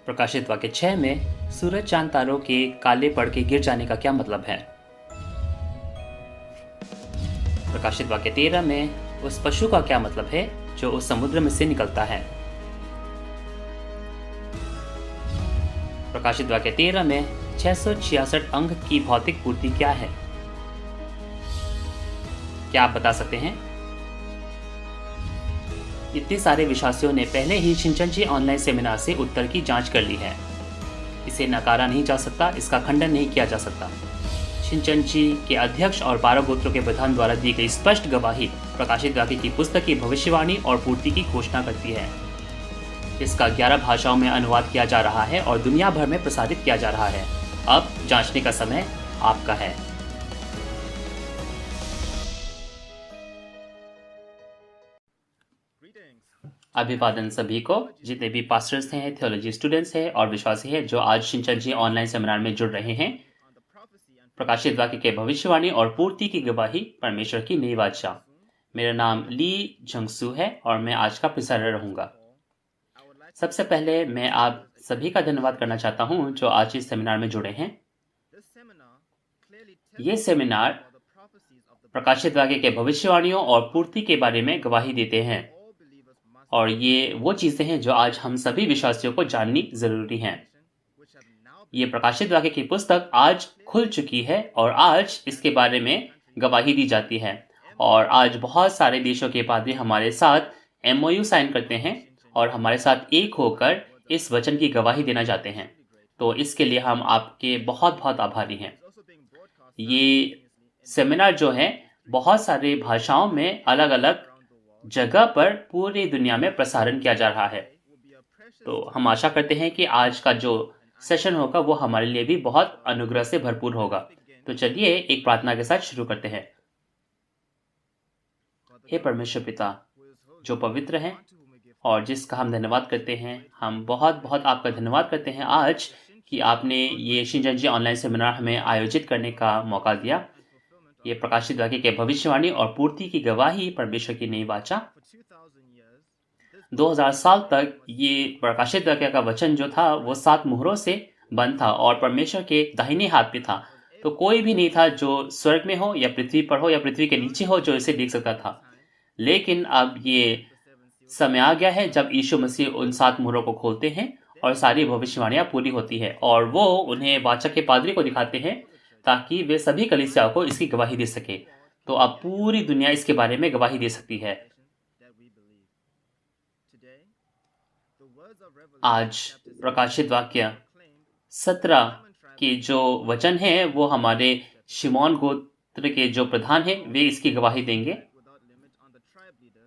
प्रकाशित वाक्य 6 में सूरज चांद तारों के काले पड़ के गिर जाने का क्या मतलब है? प्रकाशित वाक्य 13 में उस पशु का क्या मतलब है जो उस समुद्र में से निकलता है? प्रकाशित वाक्य 13 में 666 अंक की भौतिक पूर्ति क्या है? क्या आप बता सकते हैं? इतने सारे विश्वासियों ने पहले ही शिनचेनजी ऑनलाइन सेमिनार से उत्तर की जांच कर ली है। इसे नकारा नहीं जा सकता, इसका खंडन नहीं किया जा सकता। शिनचेनजी के अध्यक्ष और 12 गोत्रों के प्रधान द्वारा दी गई स्पष्ट गवाही प्रकाशित वाक्य की पुस्तक की भविष्यवाणी और पूर्ति की घोषणा करती है। इसका 11 भाषाओं में अनुवाद किया जा रहा है और दुनिया भर में प्रसारित किया जा रहा है। अब जांचने का समय आपका है। अभिवादन सभी को, जितने भी पास्टर्स हैं, थियोलॉजी स्टूडेंट्स हैं और विश्वासी हैं जो आज शिनचेनजी ऑनलाइन सेमिनार में जुड़ रहे हैं। प्रकाशित वाक्य के भविष्यवाणी और पूर्ति की गवाही परमेश्वर की नई वाचा। मेरा नाम ली जंगसू है और मैं आज का प्रसारण रहूंगा। सबसे पहले मैं आप सभी का धन्यवाद करना चाहता हूं जो आज इस सेमिनार में जुड़े हैं। ये सेमिनार प्रकाशित वाक्य के भविष्यवाणियों और पूर्ति के बारे में गवाही देते हैं और ये वो चीजें हैं जो आज हम सभी विश्वासियों को जाननी जरूरी हैं। ये प्रकाशित वाक्य की पुस्तक आज खुल चुकी है और आज इसके बारे में गवाही दी जाती है और आज बहुत सारे देशों के पादरी हमारे साथ MOU साइन करते हैं और हमारे साथ एक होकर इस वचन की गवाही देना चाहते हैं। तो इसके लिए हम आपके बहुत बहुत आभारी हैं। ये सेमिनार जो है बहुत सारे भाषाओं में अलग अलग जगह पर पूरी दुनिया में प्रसारण किया जा रहा है। तो हम आशा करते हैं कि आज का जो सेशन होगा वो हमारे लिए भी बहुत अनुग्रह से भरपूर होगा। तो चलिए एक प्रार्थना के साथ शुरू करते हैं। हे परमेश्वर पिता जो पवित्र हैं और जिसका हम धन्यवाद करते हैं, हम बहुत बहुत आपका धन्यवाद करते हैं आज कि आपने ये शिनचेनजी ऑनलाइन सेमिनार हमें आयोजित करने का मौका दिया। ये प्रकाशित वाक्य के भविष्यवाणी और पूर्ति की गवाही परमेश्वर की नई वाचा। 2000 साल तक ये प्रकाशित वाक्य का वचन जो था वो 7 मुहरों से बंद था और परमेश्वर के दाहिने हाथ में था। तो कोई भी नहीं था जो स्वर्ग में हो या पृथ्वी पर हो या पृथ्वी के नीचे हो जो इसे देख सकता था। लेकिन अब ये समय आ गया है जब यीशु मसीह उन 7 मुहरों को खोलते हैं और सारी भविष्यवाणियां पूरी होती है और वो उन्हें वाचक के पादरी को दिखाते हैं ताकि वे सभी कलीसिया को इसकी गवाही दे सके। तो अब पूरी दुनिया इसके बारे में गवाही दे सकती है। आज प्रकाशित वाक्य 17 के जो वचन है वो हमारे शिमोन गोत्र के जो प्रधान हैं वे इसकी गवाही देंगे।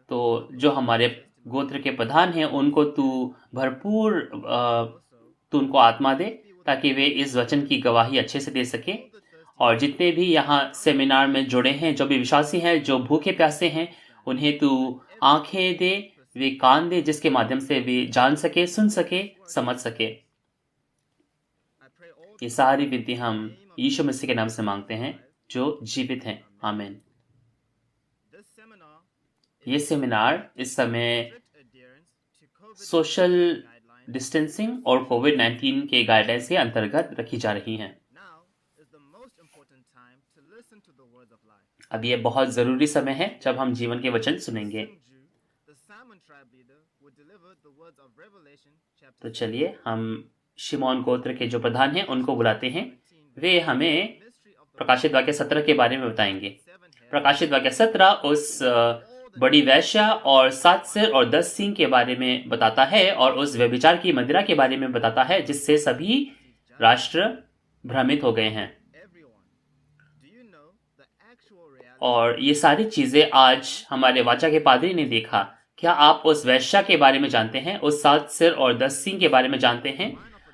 तो जो हमारे गोत्र के प्रधान हैं उनको तू भरपूर तू उनको आत्मा दे ताकि वे इस वचन की गवाही अच्छे से दे सके। और जितने भी यहाँ सेमिनार में जुड़े हैं, जो भी विश्वासी हैं, जो भूखे प्यासे हैं, उन्हें तू आंखें दे, वे कान दे जिसके माध्यम से वे जान सके, सुन सके, समझ सके। ये सारी विनती हम यीशु मसीह के नाम से मांगते हैं जो जीवित हैं। आमीन। ये सेमिनार इस समय सोशल डिस्टेंसिंग और कोविड-19 के गाइडलाइंस के अंतर्गत रखी जा रही हैं। अब ये बहुत जरूरी समय है जब हम जीवन के वचन सुनेंगे। तो चलिए हम शिमोन गोत्र के जो प्रधान हैं उनको बुलाते हैं। वे हमें प्रकाशित वाक्य 17 के बारे में बताएंगे। प्रकाशित वाक्य 17 उस बड़ी वैश्या और 7 सिर और 10 सींग के बारे में बताता है और उस व्यभिचार की मदिरा के बारे में बताता है जिससे सभी राष्ट्र भ्रमित हो गए हैं। और ये सारी चीजें आज हमारे वाचा के पादरी ने देखा। क्या आप उस वैश्या के बारे में जानते हैं? उस 7 सिर और 10 सींग के बारे में जानते हैं?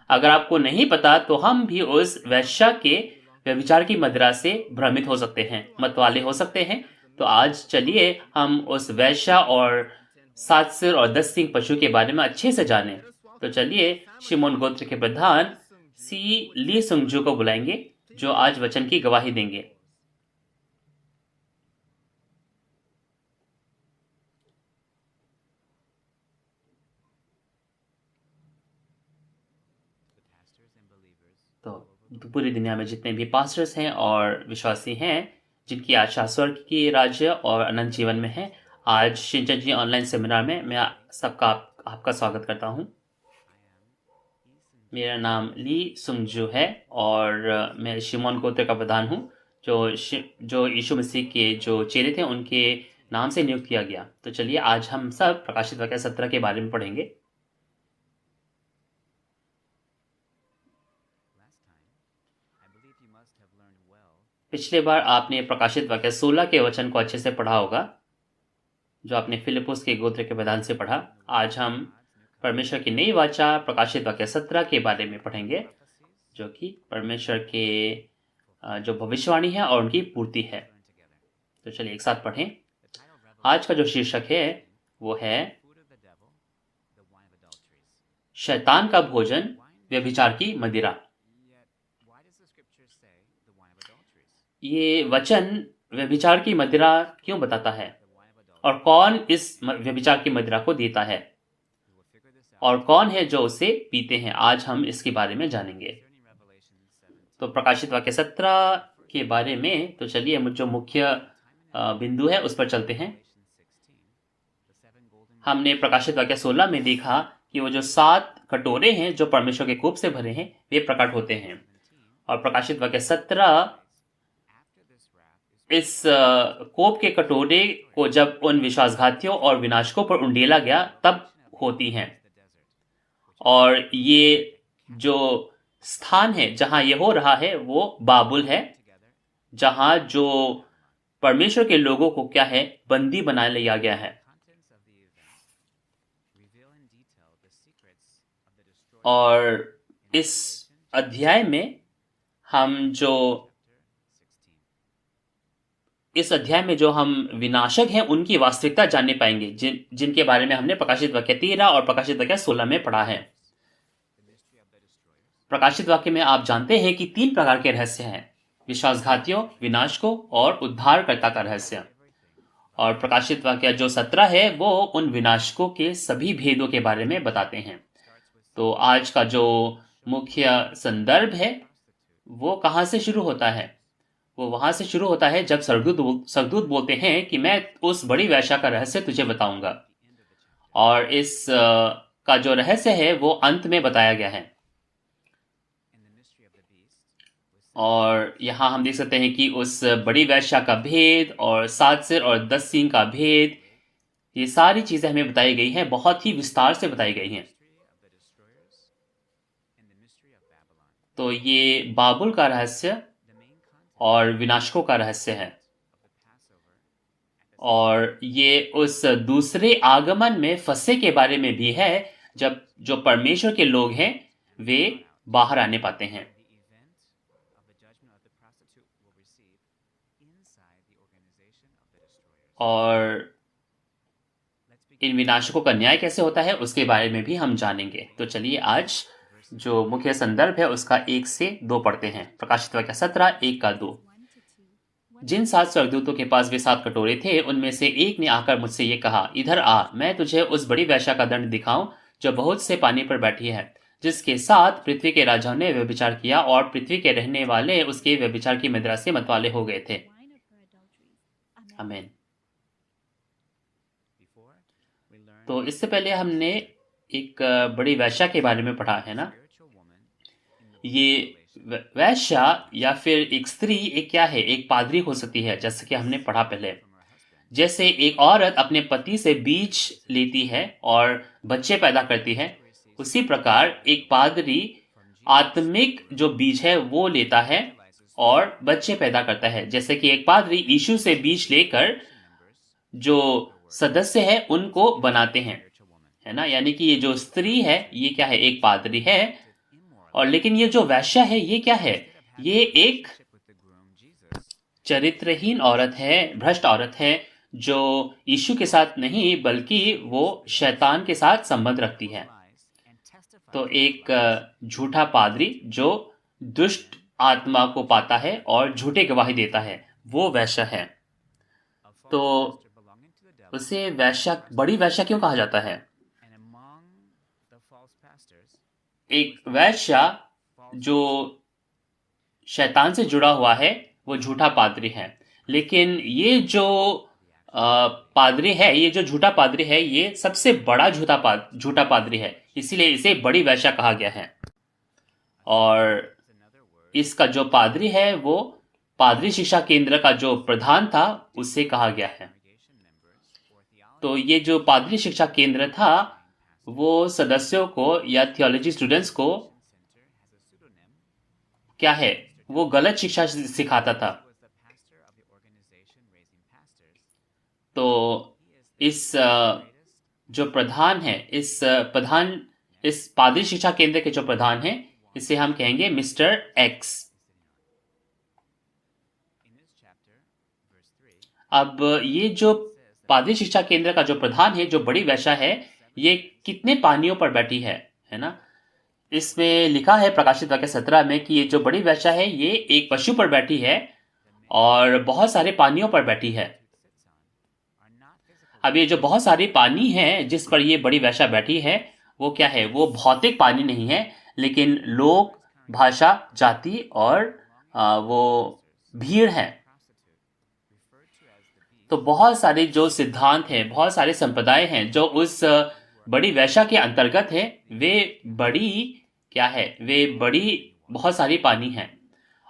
अगर आपको नहीं पता तो हम भी उस वैश्या के व्यभिचार की मदिरा से भ्रमित हो सकते हैं, मतवाले हो सकते हैं। तो आज चलिए हम उस वैश्या और 7 सिर और 10 सींग पशु के बारे में अच्छे से जानें। तो चलिए शिमोन गोत्र के प्रधान सी ली सुंगजू को बुलाएंगे जो आज वचन की गवाही देंगे। पूरी दुनिया में जितने भी पास्टर्स हैं और विश्वासी हैं जिनकी आशा स्वर्ग की राज्य और अनंत जीवन में है, आज शिनचन जी ऑनलाइन सेमिनार में मैं सबका आपका स्वागत करता हूं। मेरा नाम ली सुंगजू है और मैं शिमोन गोत्र का प्रधान हूं, जो यीशु मसीह के जो चेले थे उनके नाम से नियुक्त किया गया। तो चलिए आज हम सब प्रकाशित वाक्य 17 के बारे में पढ़ेंगे। पिछले बार आपने प्रकाशित वाक्य 16 के वचन को अच्छे से पढ़ा होगा, जो आपने फिलिपुस के गोत्र के प्रधान से पढ़ा। आज हम परमेश्वर की नई वाचा प्रकाशित वाक्य 17 के बारे में पढ़ेंगे, जो कि परमेश्वर के जो भविष्यवाणी है और उनकी पूर्ति है। तो चलिए एक साथ पढ़ें। आज का जो शीर्षक है वो है शैतान का भोजन, व्यभिचार की मदिरा। ये वचन व्यभिचार की मदिरा क्यों बताता है और कौन इस व्यभिचार की मदिरा को देता है और कौन है जो उसे पीते हैं, आज हम इसके बारे में जानेंगे। तो प्रकाशित वाक्य 17 के बारे में तो चलिए जो मुख्य बिंदु है उस पर चलते हैं। हमने प्रकाशित वाक्य 16 में देखा कि वो जो 7 कटोरे हैं जो परमेश्वर के कोप से भरे हैं वे प्रकट होते हैं, और प्रकाशित वाक्य 17 इस कोप के कटोरे को जब उन विश्वासघातियों और विनाशकों पर उंडेला गया तब होती हैं। और ये जो स्थान है जहां ये हो रहा है वो बाबुल है, जहां जो परमेश्वर के लोगों को क्या है, बंदी बना लिया गया है। और इस अध्याय में हम विनाशक हैं उनकी वास्तविकता जानने पाएंगे, जिनके बारे में हमने प्रकाशित वाक्य 13 और प्रकाशित वाक्य 16 में पढ़ा है। प्रकाशित वाक्य में आप जानते हैं कि 3 प्रकार के रहस्य हैं: विश्वासघातियों, विनाशकों और उद्धारकर्ता का रहस्य। और प्रकाशित वाक्य जो 17 है वो उन विनाशकों के सभी भेदों के बारे में बताते हैं। तो आज का जो मुख्य संदर्भ है वो कहां से शुरू होता है? वो वहां से शुरू होता है जब स्वर्गदूत बोलते हैं कि मैं उस बड़ी वेश्या का रहस्य तुझे बताऊंगा। और इस का जो रहस्य है वो अंत में बताया गया है। और यहाँ हम देख सकते हैं कि उस बड़ी वेश्या का भेद और 7 सिर और 10 सींग का भेद, ये सारी चीजें हमें बताई गई हैं, बहुत ही विस्तार से बताई गई हैं। तो ये बाबुल का रहस्य और विनाशकों का रहस्य है, और ये उस दूसरे आगमन में फंसे के बारे में भी है, जब जो परमेश्वर के लोग हैं वे बाहर आने पाते हैं। और इन विनाशकों का न्याय कैसे होता है उसके बारे में भी हम जानेंगे। तो चलिए आज जो मुख्य संदर्भ है उसका 1 से 2 पढ़ते हैं। प्रकाशित वाक्य 17 1 का 2। जिन 7 स्वर्गदूतों के पास वे 7 कटोरे थे उनमें से एक ने आकर मुझसे ये कहा, इधर आ, मैं तुझे उस बड़ी वेश्या का दंड दिखाऊं जो बहुत से पानी पर बैठी है, जिसके साथ पृथ्वी के राजाओं ने व्यभिचार किया और पृथ्वी के रहने वाले उसके व्यभिचार की मुद्रा से मतवाले हो गए थे। आमीन। तो इससे पहले हमने एक बड़ी वेश्या के बारे में पढ़ा है ना। ये वैश्या या फिर एक स्त्री एक क्या है, एक पादरी हो सकती है, जैसे कि हमने पढ़ा पहले। जैसे एक औरत अपने पति से बीज लेती है और बच्चे पैदा करती है, उसी प्रकार एक पादरी आत्मिक जो बीज है वो लेता है और बच्चे पैदा करता है। जैसे कि एक पादरी यीशु से बीज लेकर जो सदस्य है उनको बनाते हैं, है ना। यानी कि ये जो स्त्री है ये क्या है, एक पादरी है। और लेकिन ये जो वैश्या है ये क्या है, ये एक चरित्रहीन औरत है, भ्रष्ट औरत है, जो यीशु के साथ नहीं बल्कि वो शैतान के साथ संबंध रखती है। तो एक झूठा पादरी जो दुष्ट आत्मा को पाता है और झूठे गवाही देता है, वो वैश्या है। तो उसे वैश्या, बड़ी वैश्या क्यों कहा जाता है? एक वैश्या जो शैतान से जुड़ा हुआ है वो झूठा पादरी है। लेकिन ये जो पादरी है, ये जो झूठा पादरी है, ये सबसे बड़ा झूठा पादरी है, इसीलिए इसे बड़ी वेश्या कहा गया है। और इसका जो पादरी है वो पादरी शिक्षा केंद्र का जो प्रधान था उससे कहा गया है। तो ये जो पादरी शिक्षा केंद्र था वो सदस्यों को या थियोलॉजी स्टूडेंट्स को क्या है, वो गलत शिक्षा सिखाता था। तो इस जो प्रधान है, इस पादरी शिक्षा केंद्र के जो प्रधान है, इसे हम कहेंगे मिस्टर एक्स। अब ये जो पादरी शिक्षा केंद्र का जो प्रधान है, जो बड़ी वेश्या है, ये कितने पानियों पर बैठी है ना। इसमें लिखा है प्रकाशित वाक्य 17 में कि ये जो बड़ी वेश्या है ये एक पशु पर बैठी है और बहुत सारे पानियों पर बैठी है। अब ये जो बहुत सारी पानी है जिस पर ये बड़ी वेश्या बैठी है वो क्या है, वो भौतिक पानी नहीं है, लेकिन लोक, भाषा, जाति और वो भीड़ है। तो बहुत सारे जो सिद्धांत हैं, बहुत सारे संप्रदाय हैं जो उस बड़ी वेश्या के अंतर्गत है, वे बड़ी क्या है, वे बड़ी बहुत सारी पानी हैं।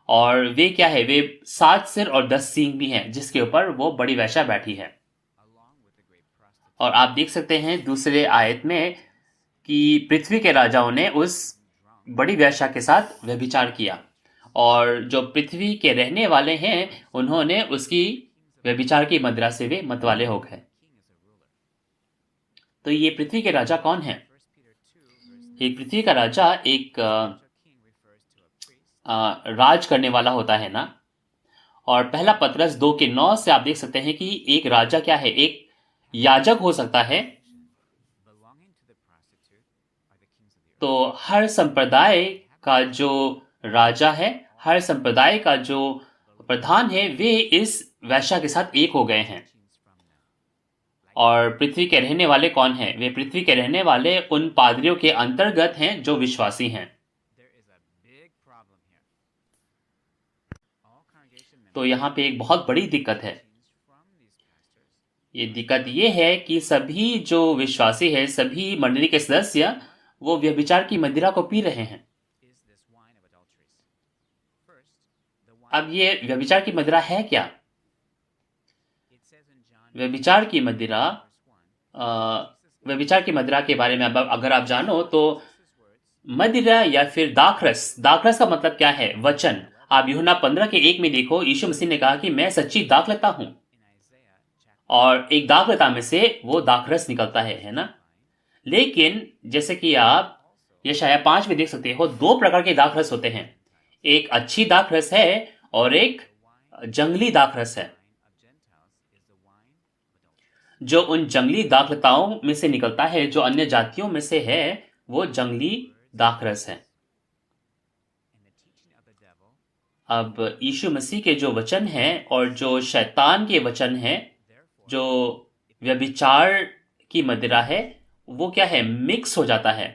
और वे क्या है, वे 7 सिर और 10 सींग भी हैं जिसके ऊपर वो बड़ी वेश्या बैठी है। और आप देख सकते हैं दूसरे आयत में कि पृथ्वी के राजाओं ने उस बड़ी वेश्या के साथ व्यभिचार किया, और जो पृथ्वी के रहने वाले हैं उन्होंने उसकी व्यभिचार की मदिरा से वे मतवाले हो गए। तो ये पृथ्वी के राजा कौन है? एक पृथ्वी का राजा एक राज करने वाला होता है ना। और पहला पतरस 2:9 से आप देख सकते हैं कि एक राजा क्या है, एक याजक हो सकता है। तो हर संप्रदाय का जो राजा है, हर संप्रदाय का जो प्रधान है, वे इस वेश्या के साथ एक हो गए हैं। और पृथ्वी के रहने वाले कौन हैं? वे पृथ्वी के रहने वाले उन पादरियों के अंतर्गत हैं जो विश्वासी हैं। तो यहाँ पे एक बहुत बड़ी दिक्कत है। ये दिक्कत ये है कि सभी जो विश्वासी है, सभी मंडली के सदस्य, वो व्यभिचार की मदिरा को पी रहे हैं। अब ये व्यभिचार की मदिरा है क्या? व्यभिचार की मदिरा के बारे में अगर आप जानो तो मदिरा या फिर दाखरस, दाखरस का मतलब क्या है? वचन। आप यूहन्ना 15:1 में देखो, यीशु मसीह ने कहा कि मैं सच्ची दाखलता हूं, और एक दाखलता में से वो दाखरस निकलता है ना। लेकिन जैसे कि आप यशाया 5 में देख सकते हो, 2 प्रकार के दाखरस होते हैं। एक अच्छी दाखरस है और एक जंगली दाखरस है। जो उन जंगली दाखलताओं में से निकलता है, जो अन्य जातियों में से है, वो जंगली दाखरस है। अब यीशु मसीह के जो वचन हैं और जो शैतान के वचन हैं, जो व्यभिचार की मदिरा है, वो क्या है, मिक्स हो जाता है।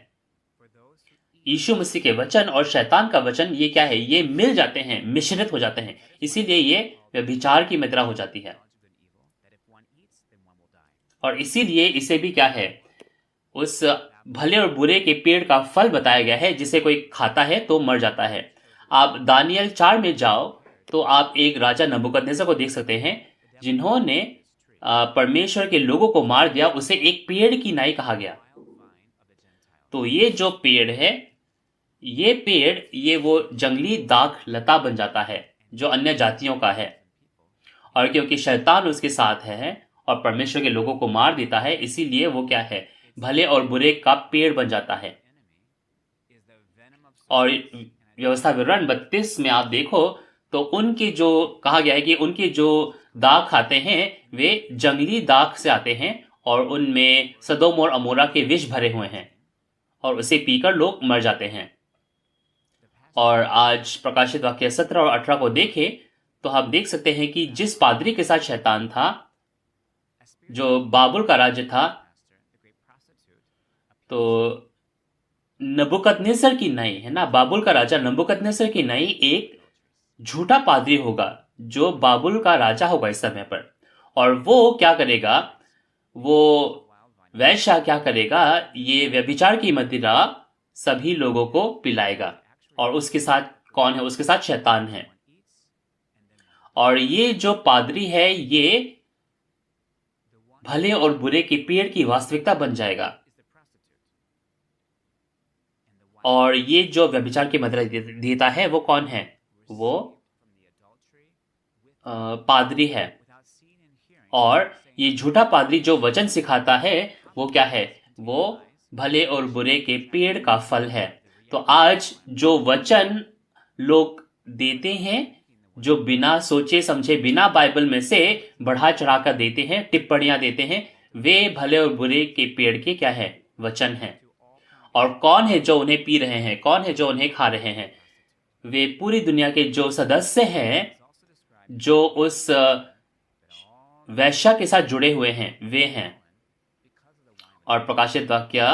यीशु मसीह के वचन और शैतान का वचन, ये क्या है, ये मिल जाते हैं, मिश्रित हो जाते हैं, इसीलिए ये व्यभिचार की मदिरा हो जाती है। और इसीलिए इसे भी क्या है, उस भले और बुरे के पेड़ का फल बताया गया है, जिसे कोई खाता है तो मर जाता है। आप दानियल 4 में जाओ तो आप एक राजा नबूकदनेस्सर को देख सकते हैं, जिन्होंने परमेश्वर के लोगों को मार दिया। उसे एक पेड़ की नाई कहा गया। तो ये जो पेड़ है, ये पेड़, ये वो जंगली दाख लता बन जाता है जो अन्य जातियों का है। और क्योंकि शैतान उसके साथ है और परमेश्वर के लोगों को मार देता है, इसीलिए वो क्या है, भले और बुरे का पेड़ बन जाता है। और व्यवस्था विवरण 32 में आप देखो तो उनके जो कहा गया है कि उनके जो दाख आते हैं वे जंगली दाख से आते हैं, और उनमें सदोम और अमोरा के विष भरे हुए हैं, और उसे पीकर लोग मर जाते हैं। और आज प्रकाशित वाक्य 17 और 18 को देखें तो आप देख सकते हैं कि जिस पादरी के साथ शैतान था, जो बाबुल का राज्य था, तो नबूकदनेस्सर की नई है ना, बाबुल का राजा नबूकदनेस्सर की नई एक झूठा पादरी होगा जो बाबुल का राजा होगा इस समय पर, और वो क्या करेगा, वो वैश्या क्या करेगा, ये व्यभिचार की मदिरा सभी लोगों को पिलाएगा। और उसके साथ कौन है? उसके साथ शैतान है। और ये जो पादरी है ये भले और बुरे के पेड़ की वास्तविकता बन जाएगा। और ये जो व्यभिचार की मदिरा देता है वो कौन है? वो पादरी है। और ये झूठा पादरी जो वचन सिखाता है वो क्या है? वो भले और बुरे के पेड़ का फल है। तो आज जो वचन लोग देते हैं, जो बिना सोचे समझे, बिना बाइबल में से बढ़ा चढ़ा कर देते हैं, टिप्पणियां देते हैं, वे भले और बुरे के पेड़ के क्या है? वचन है। और कौन है जो उन्हें पी रहे हैं? कौन है जो उन्हें खा रहे हैं? वे पूरी दुनिया के जो सदस्य हैं, जो उस वैश्या के साथ जुड़े हुए हैं, वे हैं। और प्रकाशित वाक्य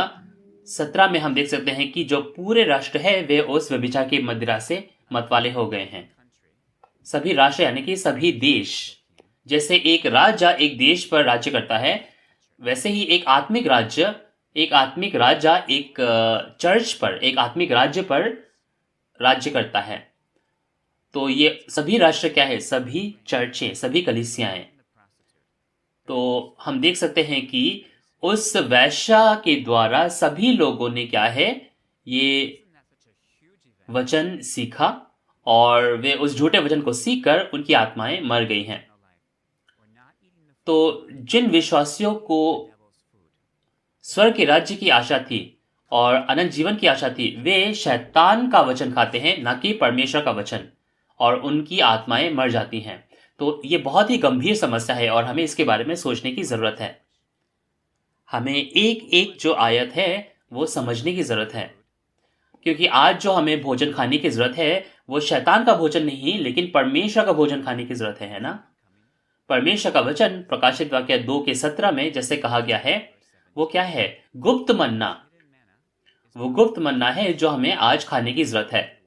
17 में हम देख सकते हैं कि जो पूरे राष्ट्र है वे उस व्यभिचार की मदिरा से मतवाले हो गए हैं। सभी राष्ट्र यानी कि सभी देश, जैसे एक राजा एक देश पर राज्य करता है, वैसे ही एक आत्मिक राजा एक चर्च पर, एक आत्मिक राज्य पर राज्य करता है। तो ये सभी राष्ट्र क्या है? सभी चर्चें, सभी कलीसियाएं। तो हम देख सकते हैं कि उस वैश्या के द्वारा सभी लोगों ने क्या है? ये वचन सीखा और वे उस झूठे वचन को सीखकर उनकी आत्माएं मर गई हैं। तो जिन विश्वासियों को स्वर्ग के राज्य की आशा थी और अनंत जीवन की आशा थी, वे शैतान का वचन खाते हैं, ना कि परमेश्वर का वचन, और उनकी आत्माएं मर जाती हैं। तो ये बहुत ही गंभीर समस्या है और हमें इसके बारे में सोचने की जरूरत है। हमें एक एक जो आयत है वो समझने की जरूरत है, क्योंकि आज जो हमें भोजन खाने की जरूरत है वो शैतान का भोजन नहीं, लेकिन परमेश्वर का भोजन खाने की जरूरत है ना? परमेश्वर का वचन प्रकाशित वाक्य 2:17 में जैसे कहा गया है, वो क्या है? गुप्त मन्ना। वो गुप्त मन्ना है जो हमें आज खाने की जरूरत है।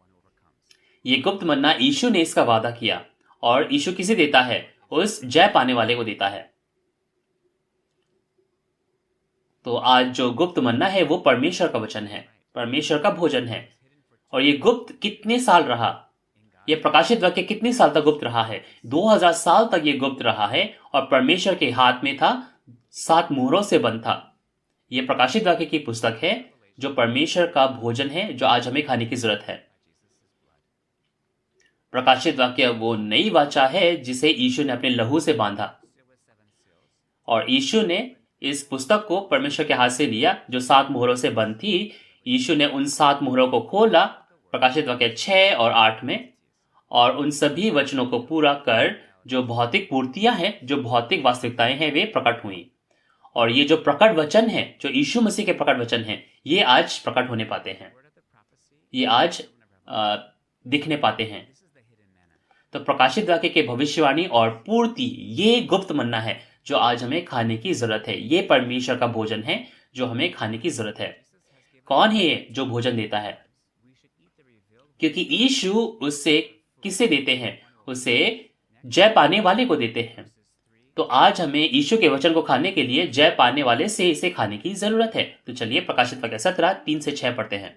ये गुप्त मन्ना यीशु ने इसका वादा किया, और यीशु किसे देता है? उस जय पाने वाले को देता है। तो आज जो गुप्त मन्ना है वो परमेश्वर का वचन है, परमेश्वर का भोजन है। और ये गुप्त कितने साल रहा? ये प्रकाशित वाक्य कितने साल तक गुप्त रहा है? 2000 साल तक ये गुप्त रहा है, और परमेश्वर के हाथ में था, 7 मुहरों से बंद था। ये प्रकाशित वाक्य की पुस्तक है जो परमेश्वर का भोजन है, जो आज हमें खाने की जरूरत है। प्रकाशित वाक्य वो नई वाचा है जिसे यीशु ने अपने लहू से बांधा, और यीशु ने इस पुस्तक को परमेश्वर के हाथ से लिया जो 7 मुहरों से बंद थी। यीशु ने उन 7 मुहरों को खोला प्रकाशित वाक्य 6 और 8 में, और उन सभी वचनों को पूरा कर जो भौतिक पूर्तियां हैं, जो भौतिक वास्तविकताएं हैं, वे प्रकट हुई। और ये जो प्रकट वचन है, जो यीशु मसीह के प्रकट वचन है, ये आज प्रकट होने पाते हैं, ये आज दिखने पाते हैं। तो प्रकाशित वाक्य के भविष्यवाणी और पूर्ति, ये गुप्त मन्ना है जो आज हमें खाने की जरूरत है। ये परमेश्वर का भोजन है जो हमें खाने की जरूरत है। कौन है ये जो भोजन देता है? क्योंकि यीशु उससे किसे देते हैं? उसे जय पाने वाले को देते हैं। तो आज हमें यीशु के वचन को खाने के लिए जय पाने वाले से इसे खाने की जरूरत है। तो चलिए प्रकाशित वाक्य 17:3-6 पढ़ते हैं।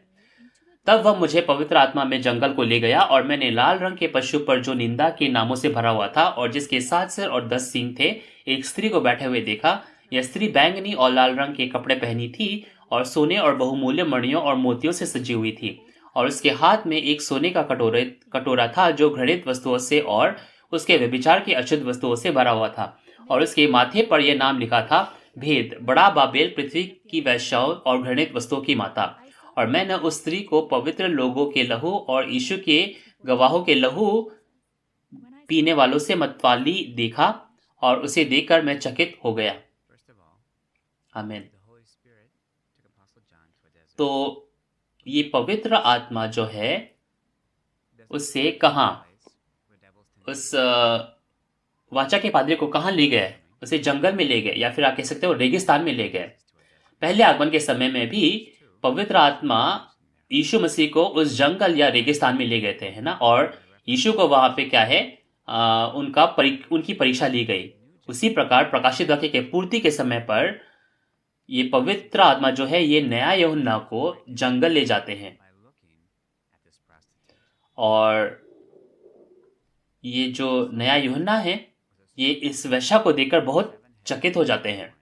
तब वह मुझे पवित्र आत्मा में जंगल को ले गया, और मैंने लाल रंग के पशु पर जो निंदा के नामों से भरा हुआ था और जिसके 7 सिर और 10 सींग थे, एक स्त्री को बैठे हुए देखा। यह स्त्री बैंगनी और लाल रंग के कपड़े पहनी थी और सोने और बहुमूल्य मणियों और मोतियों से सजी हुई थी, और उसके हाथ में एक सोने का कटोरा था जो घृणित वस्तुओं से और उसके व्यभिचार की अशुद्ध वस्तुओं से भरा हुआ था, और उसके माथे पर यह नाम लिखा था, भेद, बड़ा बाबेल, पृथ्वी की वैश्याओं और घृणित वस्तुओं की माता। और मैंने उस स्त्री को पवित्र लोगों के लहू और यीशु के गवाहों के लहू पीने वालों से मतवाली देखा, और उसे देखकर मैं चकित हो गया। आमीन। तो ये पवित्र आत्मा जो है उससे कहाँ, उस वाचा के पादरी को कहाँ ले गए? उसे जंगल में ले गए, या फिर आप कह सकते हो रेगिस्तान में ले गए। पहले आगमन के समय में भी पवित्र आत्मा यीशु मसीह को उस जंगल या रेगिस्तान में ले गए थे, है ना? और यीशु को वहां पे क्या है, उनकी परीक्षा ली गई। उसी प्रकार प्रकाशित वाक्य के पूर्ति के समय पर ये पवित्र आत्मा जो है ये नया यूहन्ना को जंगल ले जाते हैं, और ये जो नया यूहन्ना है ये इस वेश्या को देखकर बहुत चकित हो जाते हैं।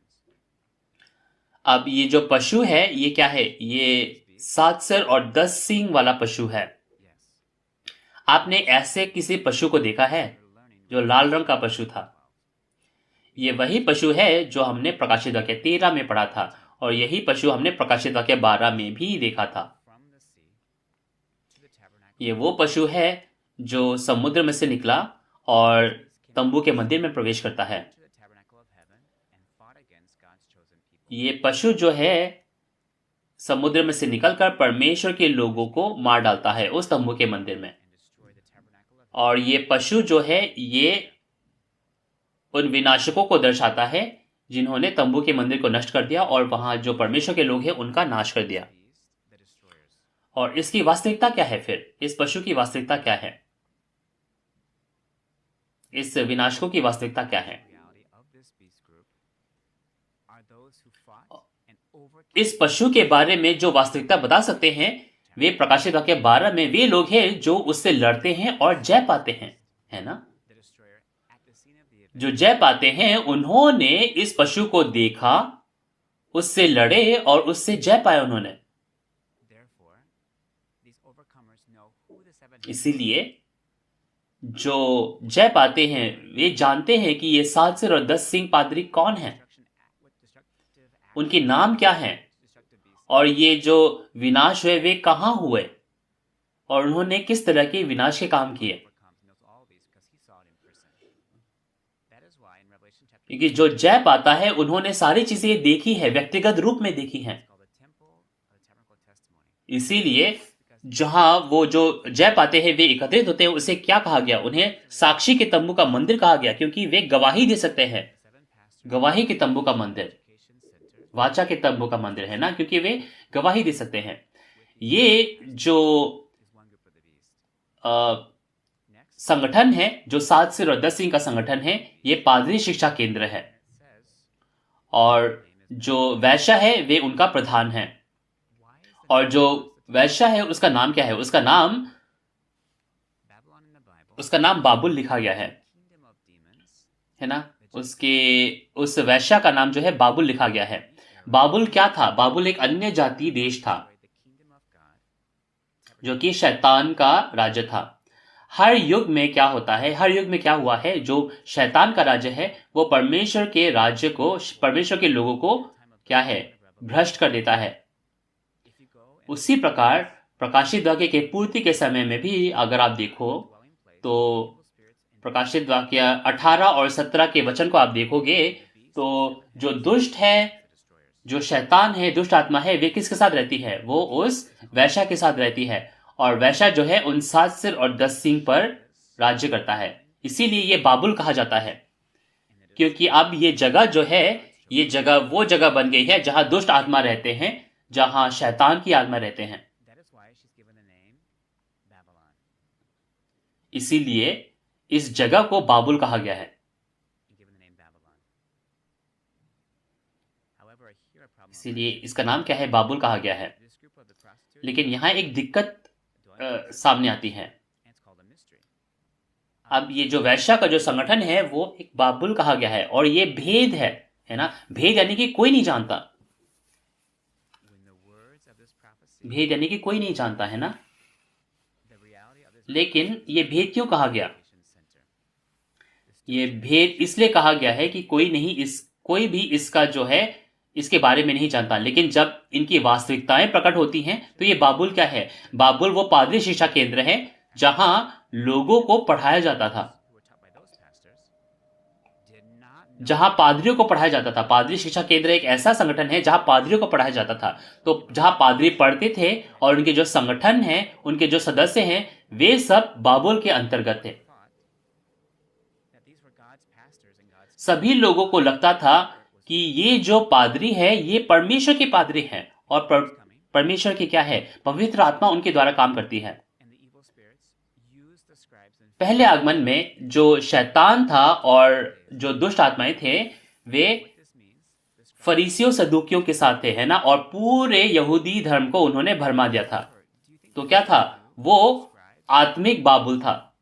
अब ये जो पशु है ये क्या है, ये 7 सिर और 10 सींग वाला पशु है। आपने ऐसे किसी पशु को देखा है जो लाल रंग का पशु था? ये वही पशु है जो हमने प्रकाशित वाक्य 13 में पढ़ा था, और यही पशु हमने प्रकाशित वाक्य 12 में भी देखा था। ये वो पशु है जो समुद्र में से निकला और तंबू के मंदिर में प्रवेश करता है। ये पशु जो है समुद्र में से निकलकर परमेश्वर के लोगों को मार डालता है उस तंबू के मंदिर में। और ये पशु जो है ये उन विनाशकों को दर्शाता है जिन्होंने तंबू के मंदिर को नष्ट कर दिया और वहां जो परमेश्वर के लोग हैं उनका नाश कर दिया। और इसकी वास्तविकता क्या है फिर? इस पशु की वास्तविकता क्या है? इस विनाशकों की वास्तविकता क्या है? इस पशु के बारे में जो वास्तविकता बता सकते हैं वे प्रकाशित वाक्य 12 में वे लोग हैं जो उससे लड़ते हैं और जय पाते हैं, है ना? जो जय पाते हैं उन्होंने इस पशु को देखा, उससे लड़े और उससे जय पाया उन्होंने। इसीलिए जो जय पाते हैं वे जानते हैं कि ये 7 सिर और 10 सींग पादरी कौन है, उनके नाम क्या हैं, और ये जो विनाश हुए वे कहां हुए और उन्होंने किस तरह के विनाश के काम किए। क्योंकि जो जय पाता है उन्होंने सारी चीजें देखी है, व्यक्तिगत रूप में देखी हैं। इसीलिए जहां वो जो जय पाते हैं वे एकत्रित होते हैं उसे क्या कहा गया? उन्हें साक्षी के तंबू का मंदिर कहा गया, क्योंकि वे गवाही दे सकते हैं। गवाही के तंबू का मंदिर, वाचा के तंबू का मंदिर, है ना? क्योंकि वे गवाही दे सकते हैं। ये जो संगठन है, जो 7 सिर और 10 सींग का संगठन है, ये पादरी शिक्षा केंद्र है, और जो वैश्या है वे उनका प्रधान है। और जो वैश्या है उसका नाम क्या है? उसका नाम बाबुल लिखा गया है ना? उस वैश्या का नाम जो है बाबुल लिखा गया है। बाबुल क्या था? बाबुल एक अन्य जाति देश था जो कि शैतान का राज्य था। हर युग में क्या होता है, हर युग में क्या हुआ है, जो शैतान का राज्य है वो परमेश्वर के राज्य को, परमेश्वर के लोगों को क्या है, भ्रष्ट कर देता है। उसी प्रकार प्रकाशित वाक्य के पूर्ति के समय में भी अगर आप देखो तो प्रकाशित वाक्य 18 और 17 के वचन को आप देखोगे तो जो दुष्ट है, जो शैतान है, दुष्ट आत्मा है, वे किसके साथ रहती है? वो उस वैश्या के साथ रहती है, और वैश्या जो है उन 7 सिर और 10 सींग पर राज्य करता है। इसीलिए ये बाबुल कहा जाता है, क्योंकि अब ये जगह जो है, ये जगह वो जगह बन गई है जहां दुष्ट आत्मा रहते हैं, जहां शैतान की आत्मा रहते हैं। इसीलिए इस जगह को बाबुल कहा गया है। इसीलिए इसका नाम क्या है? बाबुल कहा गया है। लेकिन यहां एक दिक्कत सामने आती है। अब ये जो वैश्या का जो संगठन है वो एक बाबुल कहा गया है, और ये भेद है ना? भेद यानी कि कोई नहीं जानता, भेद यानी कि कोई नहीं जानता, है ना? लेकिन ये भेद क्यों कहा गया? ये भेद इसलिए कहा गया है कि कोई भी इसका जो है इसके बारे में नहीं जानता। लेकिन जब इनकी वास्तविकताएं प्रकट होती हैं तो ये बाबुल क्या है? बाबुल वो पादरी शिक्षा केंद्र है जहां लोगों को पढ़ाया जाता था, जहां पादरियों को पढ़ाया जाता था। पादरी शिक्षा केंद्र एक ऐसा संगठन है जहां पादरियों को पढ़ाया जाता था। तो जहां पादरी पढ़ते थे और उनके जो संगठन है, उनके जो सदस्य हैं, वे सब बाबुल के अंतर्गत थे। सभी लोगों को लगता था कि ये जो पादरी है ये परमेश्वर के पादरी हैं, और परमेश्वर की क्या है? पवित्र आत्मा उनके द्वारा काम करती है। पहले आगमन में जो शैतान था और जो दुष्ट आत्माएं थे, वे फरीसियों सदूकियों के साथ थे, है ना, और पूरे यहूदी धर्म को उन्होंने भरमा दिया था। तो क्या था? वो आत्मिक बाबुल था।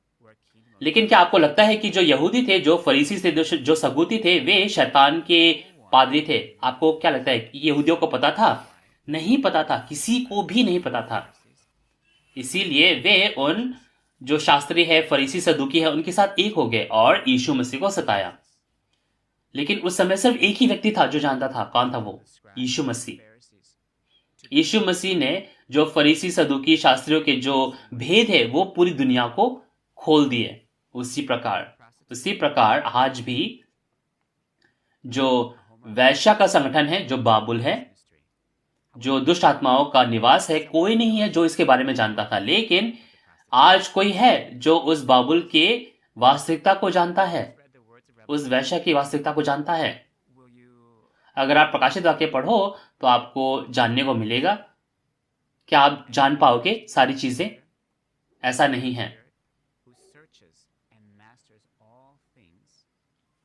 लेकिन क्या आपको लगता है कि जो यहूदी थे, जो फरीसी थे, जो सगूती थे, वे शैतान के पादरी थे? आपको क्या लगता है कि यहूदियों को पता था? नहीं पता था, किसी को भी नहीं पता था। इसीलिए वे उन जो शास्त्री है, फरीसी सदुकी है, उनके साथ एक हो गए और यीशु मसीह को सताया। लेकिन उस समय सिर्फ एक ही व्यक्ति था जो जानता था। कौन था वो? यीशु मसीह। यीशु मसीह ने जो फरीसी सदुकी शास्त्रियों के जो भेद है वो पूरी दुनिया को खोल दिए। उसी प्रकार आज भी जो वैश्या का संगठन है, जो बाबुल है, जो दुष्ट आत्माओं का निवास है, कोई नहीं है जो इसके बारे में जानता था। लेकिन आज कोई है जो उस बाबुल के वास्तविकता को जानता है, उस वैश्या की वास्तविकता को जानता है। अगर आप प्रकाशित वाक्य पढ़ो तो आपको जानने को मिलेगा। क्या आप जान पाओगे सारी चीजें? ऐसा नहीं है।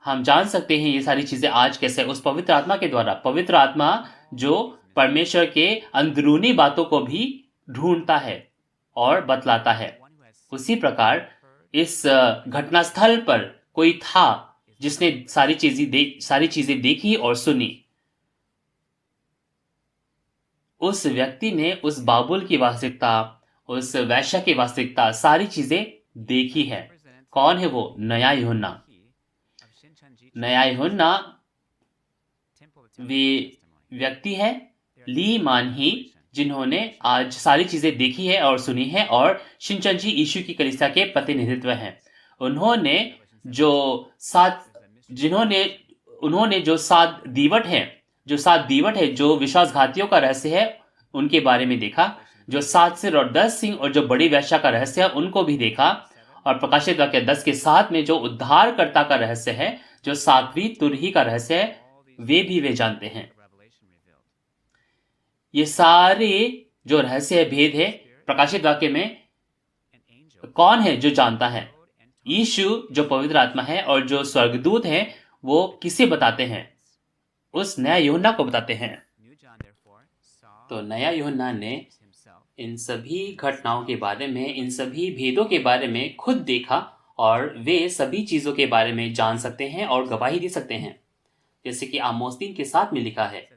हम जान सकते हैं ये सारी चीजें आज कैसे? उस पवित्र आत्मा के द्वारा। पवित्र आत्मा जो परमेश्वर के अंदरूनी बातों को भी ढूंढता है और बतलाता है। उसी प्रकार इस घटनास्थल पर कोई था जिसने सारी चीजें देखी और सुनी। उस व्यक्ति ने उस बाबुल की वास्तविकता, उस वैश्या की वास्तविकता, सारी चीजें देखी है। कौन है वो? नया यूहन्ना। नया यूहन्ना वे व्यक्ति है, ली मान ही, जिन्होंने आज सारी चीजें देखी है और सुनी है और शिनचंजी यीशु की कलीसिया के प्रतिनिधित्व हैं। उन्होंने जो सात दीवट है, जो विश्वासघातियों का रहस्य है, उनके बारे में देखा। जो 7 सिर और 10 सिंह और जो बड़ी वैश्या का रहस्य है, उनको भी देखा। और प्रकाशित वाक्य 10 के 7 में जो उद्धारकर्ता का रहस्य है, जो 7वीं तुरही का रहस्य है, वे जानते हैं। ये सारे जो रहस्य भेद है प्रकाशित वाक्य में, कौन है जो जानता है? यीशु जो पवित्र आत्मा है और जो स्वर्गदूत हैं, वो किसे बताते हैं? उस नया यूहन्ना को बताते हैं। तो नया यूहन्ना ने इन सभी घटनाओं के बारे में, इन सभी भेदों के बारे में खुद देखा और वे सभी चीजों के बारे में जान सकते हैं और गवाही दे सकते हैं। जैसे कि आमोस 3 के 7 में लिखा है,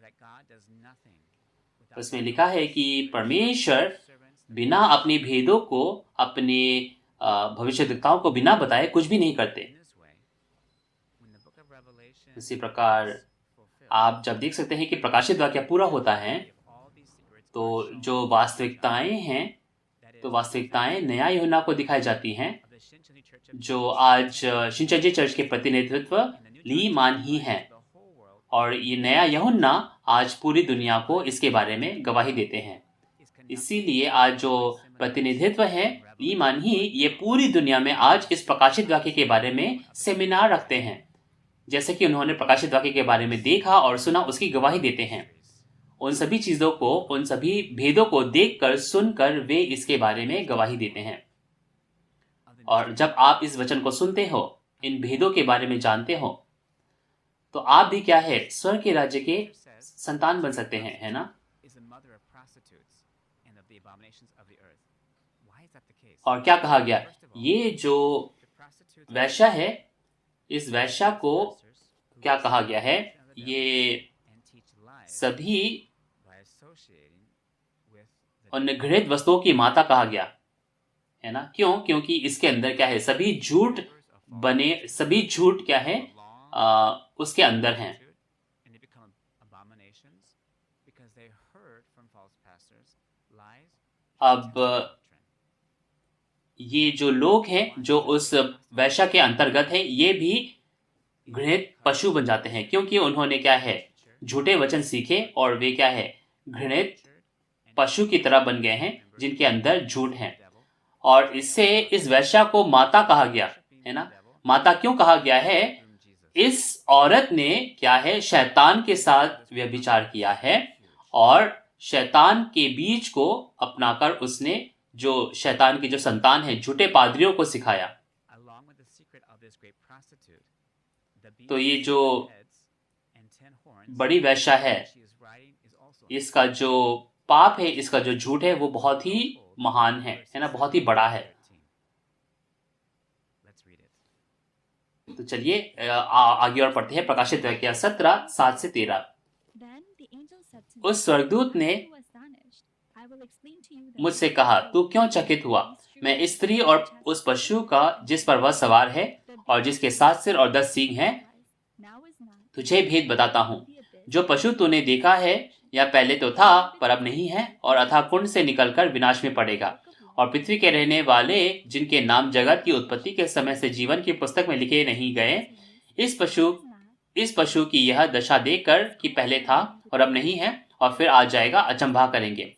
उसमें लिखा है कि परमेश्वर बिना अपने भेदों को, अपने भविष्यद्वक्ताओं को बिना बताए कुछ भी नहीं करते। इसी प्रकार आप जब देख सकते हैं कि प्रकाशित वाक्य पूरा होता है, तो जो वास्तविकताएं हैं, तो वास्तविकताएं नया यूहन्ना को दिखाई जाती हैं, जो आज शिनचंजी चर्च के प्रतिनिधित्व ली मान ही है। और ये नया यूहन्ना आज पूरी दुनिया को इसके बारे में गवाही देते हैं। इसीलिए आज जो प्रतिनिधित्व है ली मान ही, ये पूरी दुनिया में आज इस प्रकाशित वाक्य के बारे में सेमिनार रखते हैं। जैसे कि उन्होंने प्रकाशित वाक्य के बारे में देखा और सुना, उसकी गवाही देते हैं। उन सभी चीजों को, उन सभी भेदों को देखकर, सुनकर वे इसके बारे में गवाही देते हैं। और जब आप इस वचन को सुनते हो, इन भेदों के बारे में जानते हो, तो आप भी क्या है? स्वर्ग के राज्य के संतान बन सकते हैं, है ना? और क्या कहा गया? ये जो वैश्या है, इस वैश्या को क्या कहा गया है? ये सभी उन घृणित वस्तुओं की माता कहा गया, है ना? क्यों? क्योंकि इसके अंदर क्या है? सभी झूठ क्या है? उसके अंदर हैं। अब ये जो लोग हैं जो उस वैश्या के अंतर्गत है, ये भी घृणित पशु बन जाते हैं, क्योंकि उन्होंने क्या है? झूठे वचन सीखे और वे क्या है? घृणित पशु की तरह बन गए हैं, जिनके अंदर झूठ है। और इससे इस वैश्या को माता कहा गया, है ना? माता क्यों कहा गया है? इस औरत ने क्या है? शैतान के साथ व्यभिचार किया है और शैतान के बीज को अपनाकर उसने जो शैतान की जो संतान है, झूठे पादरियों को सिखाया। तो ये जो बड़ी वेश्या है, इसका जो पाप है, इसका जो झूठ है, वो बहुत ही महान है ना, बहुत ही बड़ा है। तो चलिए आगे और पढ़ते हैं। प्रकाशित वाक्य 17, 7 से 13। उस स्वर्गदूत ने मुझसे कहा, तू क्यों चकित हुआ? मैं स्त्री और उस पशु का जिस पर वह सवार है और जिसके 7 सिर और 10 सींग हैं, तुझे भेद बताता हूँ। जो पशु तूने देखा है, या पहले तो था पर अब नहीं है, और अथाह कुंड से निकलकर विनाश में पड़ेगा। और पृथ्वी के रहने वाले जिनके नाम जगत की उत्पत्ति के समय से जीवन की पुस्तक में लिखे नहीं गए, इस पशु की यह दशा देखकर कि पहले था और अब नहीं है और फिर आ जाएगा, अचंभा करेंगे।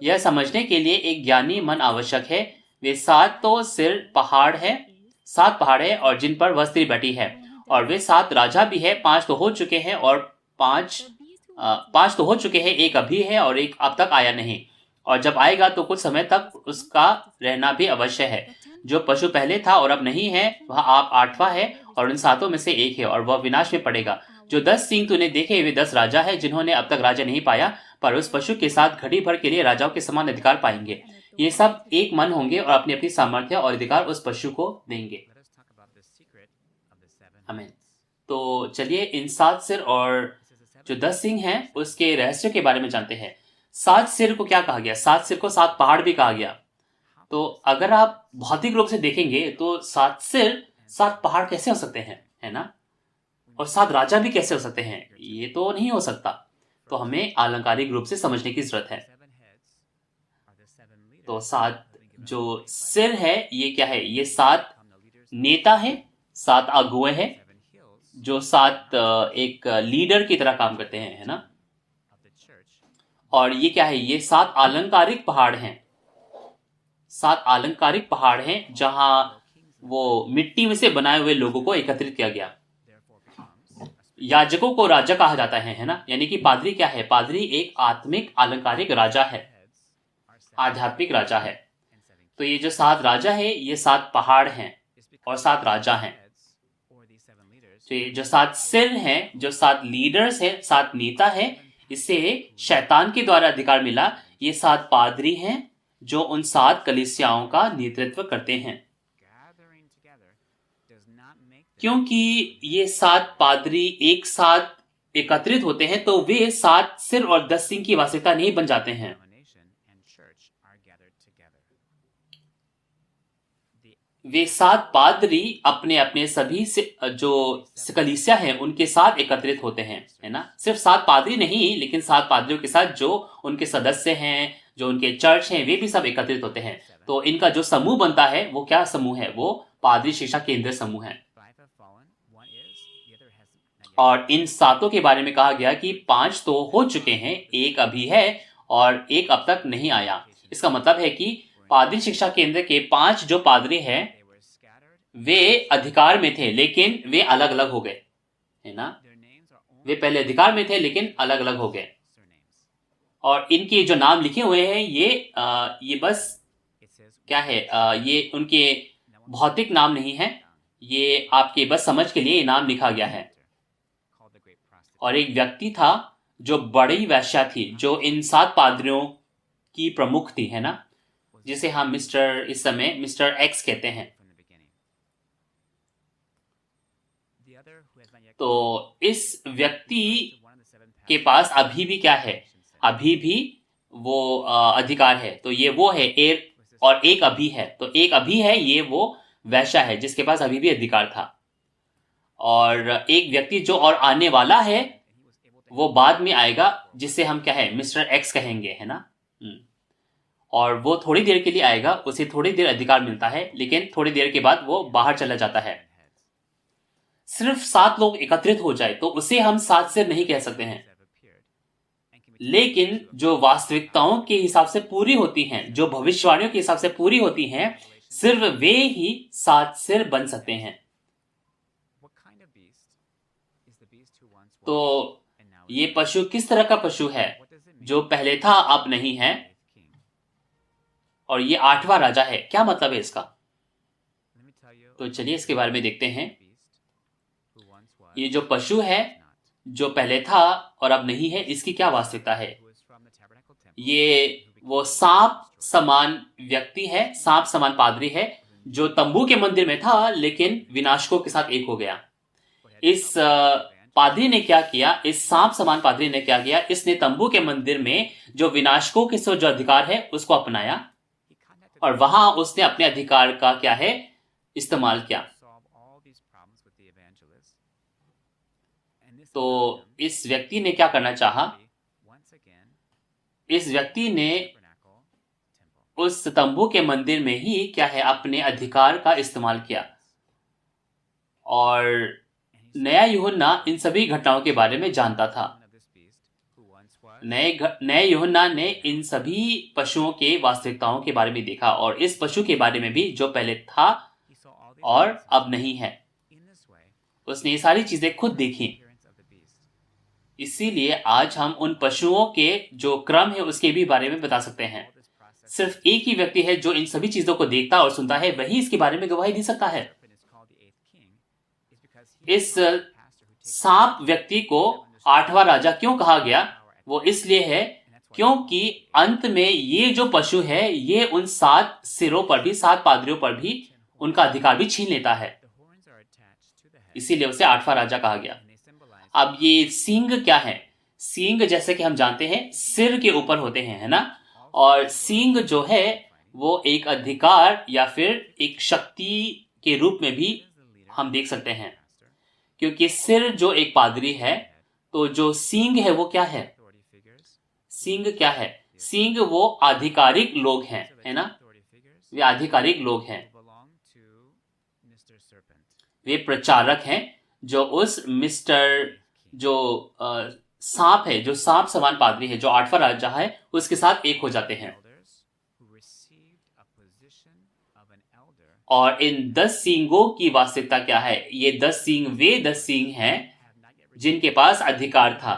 यह समझने के लिए एक ज्ञानी मन आवश्यक है। वे 7 सिर पहाड़ है और जिन पर वह स्त्री बैठी है, और वे 7 राजा भी है। 5 तो हो चुके हैं और 5 तो हो चुके हैं, एक अभी है और एक अब तक आया नहीं, और जब आएगा तो कुछ समय तक उसका रहना भी अवश्य है। जो पशु पहले था और अब नहीं है, वह आप 8वां है और उन 7 में से एक है, और वह विनाश में पड़ेगा। जो 10 सींग तूने देखे, वे 10 राजा है जिन्होंने अब तक राज्य नहीं पाया, पर उस पशु के साथ घड़ी भर के लिए राजाओं के समान अधिकार पाएंगे। ये सब एक मन होंगे और अपनी अपनी सामर्थ्य और अधिकार उस पशु को देंगे। आमीन। तो चलिए इन 7 सिर और जो 10 सिंह हैं, उसके रहस्य के बारे में जानते हैं। 7 सिर को क्या कहा गया? 7 सिर को 7 पहाड़ भी कहा गया। तो अगर आप भौतिक रूप से देखेंगे तो 7 सिर 7 पहाड़ कैसे हो सकते हैं, है ना? और 7 राजा भी कैसे हो सकते हैं? ये तो नहीं हो सकता। तो हमें अलंकारिक रूप से समझने की जरूरत है। तो 7 जो सिर है, ये क्या है? ये 7 नेता है, 7 अगुए हैं, जो 7 एक लीडर की तरह काम करते हैं, है ना? और ये क्या है? ये 7 अलंकारिक पहाड़ हैं। 7 अलंकारिक पहाड़ हैं जहां वो मिट्टी में से बनाए हुए लोगों को एकत्रित किया गया। याजकों को राजा कहा जाता है ना? यानी कि पादरी क्या है? पादरी एक आत्मिक अलंकारिक राजा है, आध्यात्मिक राजा है। तो ये जो 7 राजा है, ये 7 पहाड़ हैं और 7 राजा हैं। तो ये जो 7 सिर हैं, जो 7 लीडर्स हैं, 7 नेता हैं, इसे शैतान के द्वारा अधिकार मिला। ये 7 पादरी हैं जो उन 7 कलीसियाओं का नेतृत्व करते हैं। क्योंकि ये 7 पादरी एक साथ एकत्रित होते हैं, तो वे 7 सिर और 10 सिंह की वास्तविकता नहीं बन जाते हैं। वे 7 पादरी अपने अपने सभी से जो कलीसिया हैं उनके साथ एकत्रित होते हैं, है ना? सिर्फ 7 पादरी नहीं, लेकिन 7 पादरियों के साथ जो उनके सदस्य हैं, जो उनके चर्च हैं, वे भी सब एकत्रित होते हैं। तो इनका जो समूह बनता है, वो क्या समूह है? वो पादरी शिक्षा केंद्र समूह है। और इन 7 के बारे में कहा गया कि 5 तो हो चुके हैं, एक अभी है और एक अब तक नहीं आया। इसका मतलब है कि पादरी शिक्षा केंद्र के 5 जो पादरी हैं, वे अधिकार में थे लेकिन वे अलग अलग हो गए, है ना? वे पहले अधिकार में थे लेकिन अलग अलग हो गए। और इनके जो नाम लिखे हुए हैं, ये बस क्या है? ये उनके भौतिक नाम नहीं है, ये आपके बस समझ के लिए नाम लिखा गया है। और एक व्यक्ति था जो बड़ी वेश्या थी, जो इन 7 पादरियों की प्रमुख थी, है ना? जिसे हम इस समय मिस्टर एक्स कहते हैं। तो इस व्यक्ति के पास अभी भी क्या है? अभी भी वो अधिकार है। तो ये वो है और एक अभी है। तो एक अभी है, ये वो वैश्या है जिसके पास अभी भी अधिकार था। और एक व्यक्ति जो और आने वाला है, वो बाद में आएगा, जिसे हम क्या है? मिस्टर एक्स कहेंगे, है ना? और वो थोड़ी देर के लिए आएगा, उसे थोड़ी देर अधिकार मिलता है, लेकिन थोड़ी देर के बाद वो बाहर चला जाता है। सिर्फ 7 लोग एकत्रित हो जाए तो उसे हम 7 सिर नहीं कह सकते हैं। लेकिन जो वास्तविकताओं के हिसाब से पूरी होती हैं, जो भविष्यवाणियों के हिसाब से पूरी होती हैं, सिर्फ वे ही 7 सिर बन सकते हैं। तो ये पशु किस तरह का पशु है? जो पहले था अब नहीं है, और ये 8वां राजा है। क्या मतलब है इसका? तो चलिए इसके बारे में देखते हैं। ये जो पशु है जो पहले था और अब नहीं है, इसकी क्या वास्तविकता है? ये वो सांप समान व्यक्ति है, सांप समान पादरी है जो तंबू के मंदिर में था लेकिन विनाशकों के साथ एक हो गया। इस पादरी ने क्या किया? इस सांप समान पादरी ने क्या किया? इसने तंबू के मंदिर में जो विनाशकों के जो अधिकार है उसको अपनाया और वहां उसने अपने अधिकार का क्या है इस्तेमाल किया। तो इस व्यक्ति ने क्या करना चाहा? इस व्यक्ति ने उस तंबू के मंदिर में ही क्या है अपने अधिकार का इस्तेमाल किया। और नया यूहन्ना इन सभी घटनाओं के बारे में जानता था। नए यूहन्ना ने इन सभी पशुओं के वास्तविकताओं के बारे में देखा और इस पशु के बारे में भी जो पहले था और अब नहीं है। उसने ये सारी चीजें खुद देखी। इसीलिए आज हम उन पशुओं के जो क्रम है उसके भी बारे में बता सकते हैं। सिर्फ एक ही व्यक्ति है जो इन सभी चीजों को देखता और सुनता है, वही इसके बारे में गवाही दे सकता है। इस सांप व्यक्ति को 8वां राजा क्यों कहा गया? वो इसलिए है क्योंकि अंत में ये जो पशु है ये उन 7 सिरों पर भी, 7 पादरियों पर भी उनका अधिकार भी छीन लेता है। इसीलिए उसे 8वां राजा कहा गया। अब ये सींग क्या है? सींग जैसे कि हम जानते हैं सिर के ऊपर होते हैं, है ना? और सींग जो है वो एक अधिकार या फिर एक शक्ति के रूप में भी हम देख सकते हैं, क्योंकि सिर जो एक पादरी है तो जो सींग है वो क्या है? सींग क्या है? सींग वो आधिकारिक लोग हैं, है ना? वे आधिकारिक लोग हैं, वे प्रचारक हैं जो उस मिस्टर जो सांप है, जो सांप समान पादरी है, जो 8वां राजा है, उसके साथ एक हो जाते हैं। और इन 10 सींगों की वास्तविकता क्या है? ये 10 सींग वे 10 सींग हैं जिनके पास अधिकार था,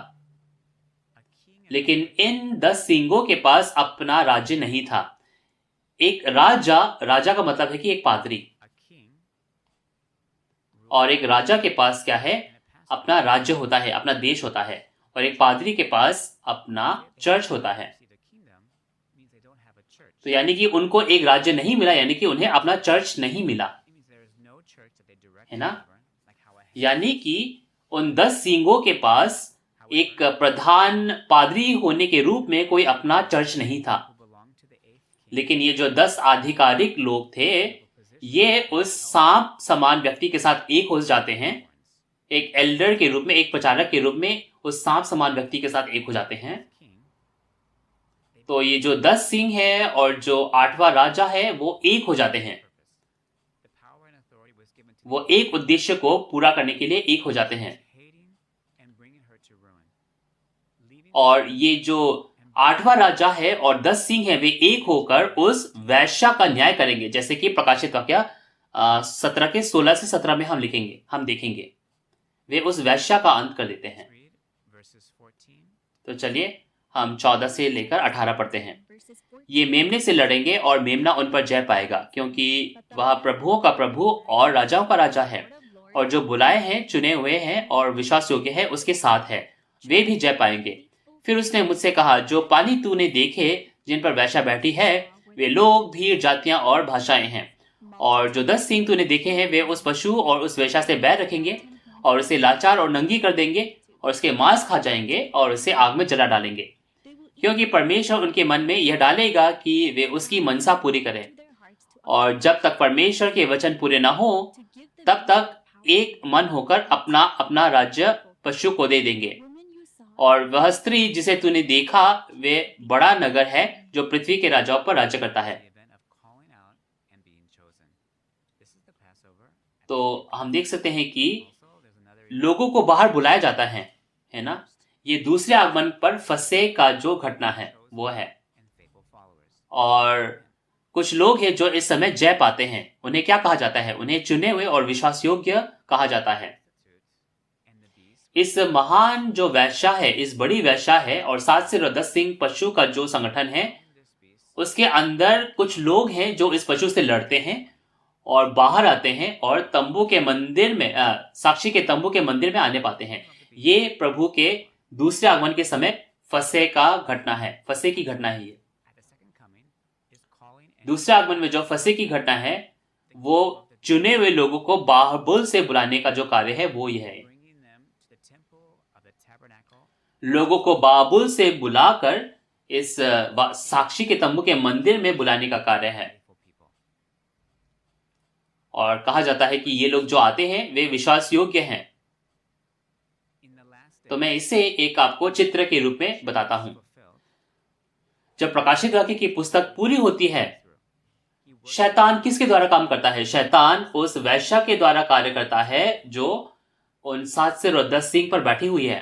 लेकिन इन 10 सींगों के पास अपना राज्य नहीं था। एक राजा, राजा का मतलब है कि एक पादरी, और एक राजा के पास क्या है? अपना राज्य होता है, अपना देश होता है, और एक पादरी के पास अपना चर्च होता है। तो यानी कि उनको एक राज्य नहीं मिला, यानी कि उन्हें अपना चर्च नहीं मिला, है ना? यानी कि उन 10 सींगों के पास एक प्रधान पादरी होने के रूप में कोई अपना चर्च नहीं था। लेकिन ये जो 10 आधिकारिक लोग थे ये उस सांप समान व्यक्ति के साथ एक हो जाते हैं, एक एल्डर के रूप में, एक प्रचारक के रूप में उस सांप समान व्यक्ति के साथ एक हो जाते हैं। तो ये जो 10 सिंह है और जो 8वां राजा है वो एक हो जाते हैं, वो एक उद्देश्य को पूरा करने के लिए एक हो जाते हैं। और ये जो 8वां राजा है और 10 सिंह है वे एक होकर उस वैश्या का न्याय करेंगे, जैसे कि प्रकाशित वाक्य 17 के 16 से 17 में हम देखेंगे वे उस वैश्या का अंत कर देते हैं। तो चलिए हम 14 से लेकर 18 पढ़ते हैं। ये मेमने से लड़ेंगे और मेमना उन पर जय पाएगा, क्योंकि वह प्रभुओं का प्रभु और राजाओं का राजा है, और जो बुलाए हैं, चुने हुए हैं और विश्वास योग्य है उसके साथ है, वे भी जय पाएंगे। फिर उसने मुझसे कहा, जो पानी तूने देखे जिन पर वैश्या बैठी है वे लोग, भीड़, जातियां और भाषाएं हैं, और जो 10 सिंह तूने देखे हैं वे उस पशु और उस वैश्या से बैर रखेंगे और उसे लाचार और नंगी कर देंगे और उसके मांस खा जाएंगे और उसे आग में जला डालेंगे, क्योंकि परमेश्वर उनके मन में यह डालेगा कि वे उसकी मनसा पूरी करें। और जब तक परमेश्वर के वचन पूरे ना हो तब तक एक मन होकर अपना अपना राज्य पशु को दे देंगे। और वह स्त्री जिसे तूने देखा वे बड़ा नगर है जो पृथ्वी के राजाओं पर राज्य करता है। तो हम देख सकते हैं कि लोगों को बाहर बुलाया जाता है ना? ये दूसरे आगमन पर फंसे का जो घटना है वो है। और कुछ लोग हैं जो इस समय जय पाते हैं, उन्हें क्या कहा जाता है? उन्हें चुने हुए और विश्वास योग्य कहा जाता है। इस महान जो वैश्या है, इस बड़ी वैश्या है और 7 सिर और 10 सिंह पशु का जो संगठन है, उसके अंदर कुछ लोग हैं जो इस पशु से लड़ते हैं और बाहर आते हैं और तंबू के मंदिर में साक्षी के तंबू के मंदिर में आने पाते हैं। ये प्रभु के दूसरे आगमन के समय फसह का घटना है, फसह की घटना है। ये दूसरे आगमन में जो फसह की घटना है वो चुने हुए लोगों को बाहुबल से बुलाने का जो कार्य है वो यह है। लोगों को बाबुल से बुलाकर इस साक्षी के तंबू के मंदिर में बुलाने का कार्य है। और कहा जाता है कि ये लोग जो आते हैं वे विश्वास योग्य हैं। तो मैं इसे एक आपको चित्र के रूप में बताता हूं। जब प्रकाशित वाक्य की पुस्तक पूरी होती है, शैतान किसके द्वारा काम करता है? शैतान उस वैश्या के द्वारा कार्य करता है जो उन 7 सिर और 10 सींग पर बैठी हुई है,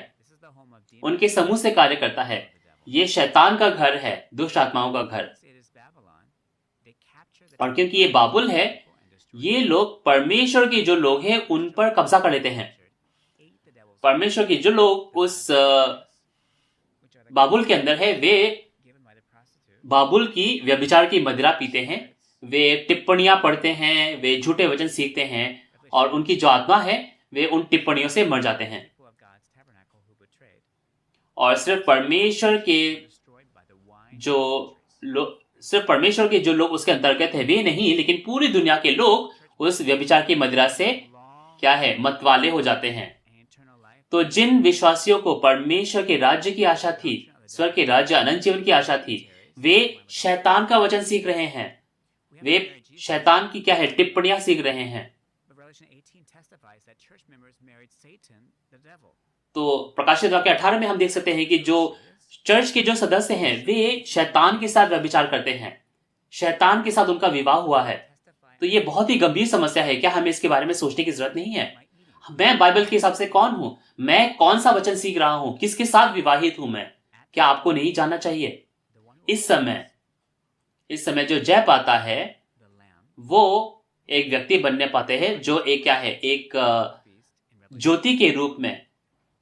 उनके समूह से कार्य करता है। ये शैतान का घर है, दुष्ट आत्माओं का घर। और क्योंकि ये बाबुल है, ये लोग परमेश्वर के जो लोग हैं उन पर कब्जा कर लेते हैं। परमेश्वर के जो लोग उस बाबुल के अंदर है, वे बाबुल की व्यभिचार की मदिरा पीते हैं, वे टिप्पणियां पढ़ते हैं, वे झूठे वचन सीखते हैं और उनकी जो आत्मा है वे उन टिप्पणियों से मर जाते हैं। और सिर्फ परमेश्वर के जो लोग उसके अंतर्गत है वे नहीं, लेकिन पूरी दुनिया के लोग उस व्यभिचार की मदिरा से क्या है, मतवाले हो जाते हैं। तो जिन विश्वासियों को परमेश्वर के राज्य की आशा थी, स्वर्ग के राज्य अनंत जीवन की आशा थी, वे शैतान का वचन सीख रहे हैं, वे शैतान की क्या है, टिप्पणियां सीख रहे हैं। तो प्रकाशित वाक्य 18 में हम देख सकते हैं कि जो चर्च के जो सदस्य हैं वे शैतान के साथ व्यभिचार करते हैं, शैतान के साथ उनका विवाह हुआ है। तो ये बहुत ही गंभीर समस्या है। क्या हमें इसके बारे में सोचने की जरूरत नहीं है? मैं बाइबल के हिसाब से कौन हूं? मैं कौन सा वचन सीख रहा हूं? किसके साथ विवाहित हूं मैं? क्या आपको नहीं जानना चाहिए? इस समय जो जय पाता है वो एक व्यक्ति बनने पाते हैं जो एक क्या है, एक ज्योति के रूप में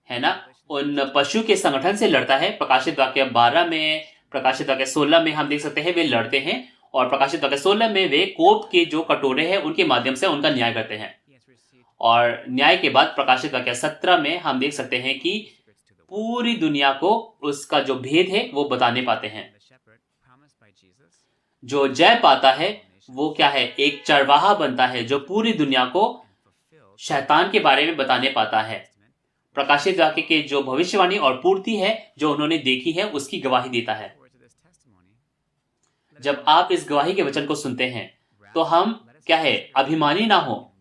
है ना, उन पशु के संगठन से लड़ता है। प्रकाशित वाक्य 12 में, प्रकाशित वाक्य 16 में हम देख सकते हैं वे लड़ते हैं। और प्रकाशित वाक्य 16 में वे कोप के जो कटोरे हैं उनके माध्यम से उनका न्याय करते हैं। और न्याय के बाद प्रकाशित वाक्य 17 में हम देख सकते हैं कि पूरी दुनिया को उसका जो भेद है वो बताने पाते हैं। जो जय पाता है वो क्या है, एक चरवाहा बनता है जो पूरी दुनिया को शैतान के बारे में बताने पाता है। प्रकाशित वाक्य के जो भविष्यवाणी और पूर्ति है जो उन्होंने देखी है उसकी गवाही देता है। जब आप इस गवाही के वचन को सुनते हैं तो हम क्या है, अभिमानी ना हो,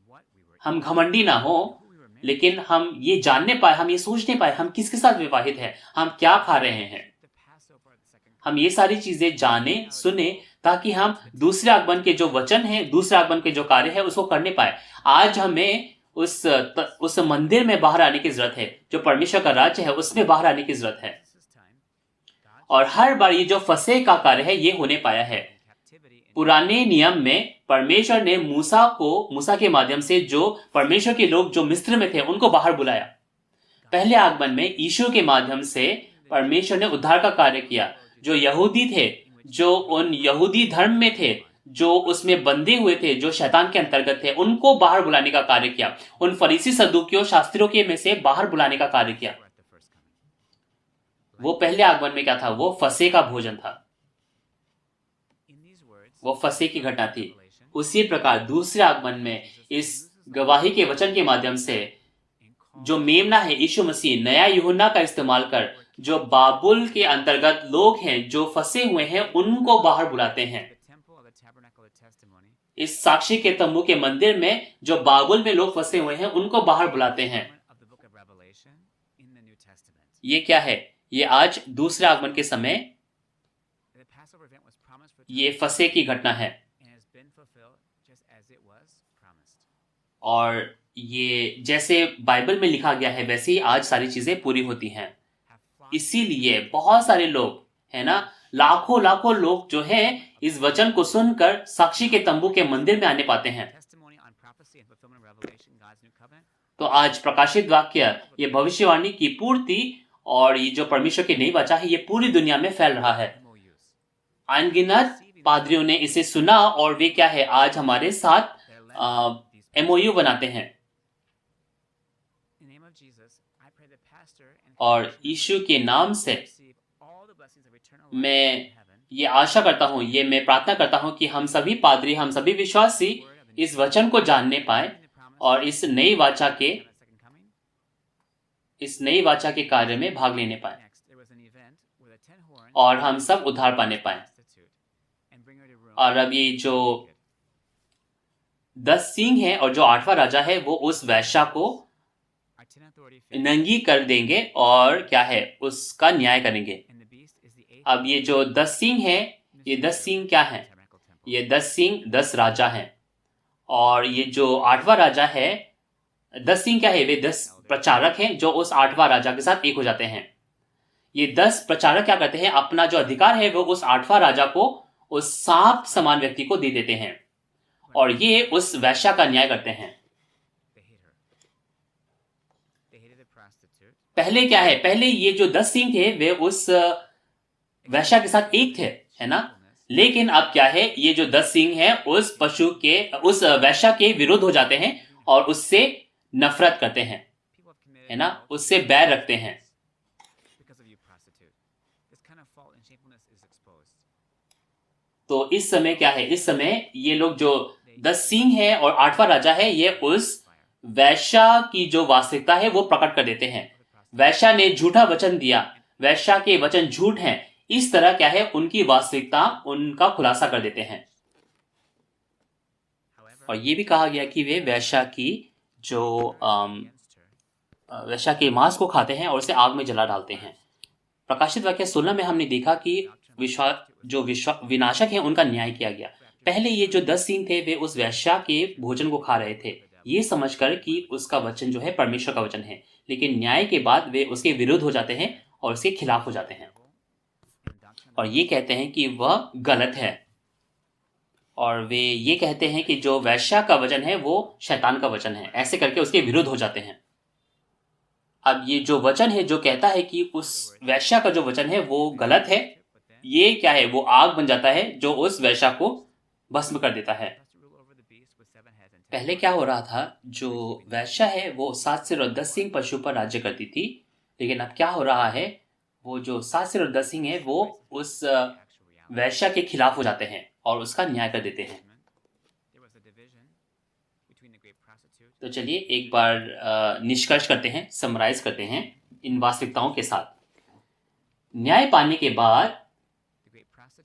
हम घमंडी ना हो, लेकिन हम ये जानने पाए, हम ये सोचने पाए हम किसके साथ विवाहित है, हम क्या खा रहे हैं। हम ये सारी चीजें जाने सुने ताकि हम दूसरे आगमन के जो वचन है, दूसरे आगमन के जो कार्य है उसको करने पाए। आज हमें उस मंदिर में बाहर आने की जरूरत है, जो परमेश्वर का राज्य है उसमें बाहर आने की जरूरत है। और हर बार ये जो फसह का कार्य है ये होने पाया है। पुराने नियम में परमेश्वर ने मूसा के माध्यम से जो परमेश्वर के लोग जो मिस्र में थे उनको बाहर बुलाया। पहले आगमन में यीशु के माध्यम से परमेश्वर ने उद्धार का कार्य किया। जो यहूदी थे, जो उन यहूदी धर्म में थे, जो उसमें बंधे हुए थे, जो शैतान के अंतर्गत थे, उनको बाहर बुलाने का कार्य किया। उन फरीसी सदूकियों शास्त्रियों के में से बाहर बुलाने का कार्य किया। वो पहले आगमन में क्या था, वो फसह का भोजन था, वो फसह की घटना थी। उसी प्रकार दूसरे आगमन में इस गवाही के वचन के माध्यम से जो मेमना है यीशु मसीह, नया यूहन्ना का इस्तेमाल कर जो बाबुल के अंतर्गत लोग हैं जो फंसे हुए हैं उनको बाहर बुलाते हैं। इस साक्षी के तंबू के मंदिर में जो बाबुल में लोग फंसे हुए हैं उनको बाहर बुलाते हैं। ये क्या है, ये आज दूसरे आगमन के समय ये फसह की घटना है। और ये जैसे बाइबल में लिखा गया है वैसे ही आज सारी चीजें पूरी होती हैं। इसीलिए बहुत सारे लोग है ना, लाखों लोग जो है इस वचन को सुनकर साक्षी के तंबू के मंदिर में आने पाते हैं। तो आज प्रकाशित वाक्य, ये भविष्यवाणी की पूर्ति और ये जो परमेश्वर की नई वाचा है ये पूरी दुनिया में फैल रहा है। अनगिनत पादरियों ने इसे सुना और वे क्या है, आज हमारे साथ MOU बनाते हैं। और यीशु के नाम से मैं ये आशा करता हूँ, ये मैं प्रार्थना करता हूँ कि हम सभी पादरी, हम सभी विश्वासी इस वचन को जानने पाए और इस नई वाचा के कार्य में भाग लेने पाए और हम सब उद्धार पाने पाए। और अब ये जो 10 सींग है और जो 8वां राजा है वो उस वैश्या को नंगी कर देंगे और क्या है, उसका न्याय करेंगे। अब ये जो 10 सींग है, ये 10 सींग क्या है? ये 10 सींग 10 राजा हैं। और ये जो 8वां राजा है, 10 सींग क्या है? वे 10 प्रचारक हैं जो उस 8वां राजा के साथ एक हो जाते हैं। ये 10 प्रचारक क्या करते हैं? अपना जो अधिकार है वो उस 8वां राजा को, उस सांप समान व्यक्ति को दे देते हैं और ये उस वैश्या का न्याय करते हैं। पहले क्या है? पहले ये जो 10 सींग थे वे उस वैश्या के साथ एक थे, है ना? लेकिन अब क्या है? ये जो 10 सींग है उस पशु के, उस वैश्या के विरुद्ध हो जाते हैं और उससे नफरत करते हैं, है ना? उससे बैर रखते हैं। तो इस समय क्या है? इस समय ये लोग जो 10 सींग है और 8वां राजा है, ये उस वैश्या की जो वास्तविकता है वो प्रकट कर देते हैं। वैश्या ने झूठा वचन दिया, वैश्या के वचन झूठ हैं, इस तरह क्या है? उनकी वास्तविकता, उनका खुलासा कर देते हैं। और ये भी कहा गया कि वे वैश्या की जो वैश्या के मांस को खाते हैं और उसे आग में जला डालते हैं। प्रकाशित वाक्य 16 में हमने देखा कि विनाशक हैं उनका न्याय किया गया। पहले ये जो 10 सींग थे वे उस वैश्या के भोजन को खा रहे थे, ये समझकर कि उसका वचन जो है परमेश्वर का वचन है, लेकिन न्याय के बाद वे उसके विरुद्ध हो जाते हैं और उसके खिलाफ हो जाते हैं और ये कहते हैं कि वह गलत है। और वे ये कहते हैं कि जो वैश्या का वचन है वो शैतान का वचन है, ऐसे करके उसके विरुद्ध हो जाते हैं। अब ये जो वचन है जो कहता है कि उस वैश्या का जो वचन है वो गलत है, ये क्या है? वो आग बन जाता है जो उस वैश्या को भस्म कर देता है। पहले क्या हो रहा था? जो वैश्या है वो 7 सिर और 10 सींग पशु पर राज्य करती थी, लेकिन अब क्या हो रहा है? वो जो 7 सिर और 10 सींग है वो उस वैश्या के खिलाफ हो जाते हैं और उसका न्याय कर देते हैं। तो चलिए एक बार निष्कर्ष करते हैं, समराइज करते हैं इन वास्तविकताओं के साथ। न्याय पाने के बाद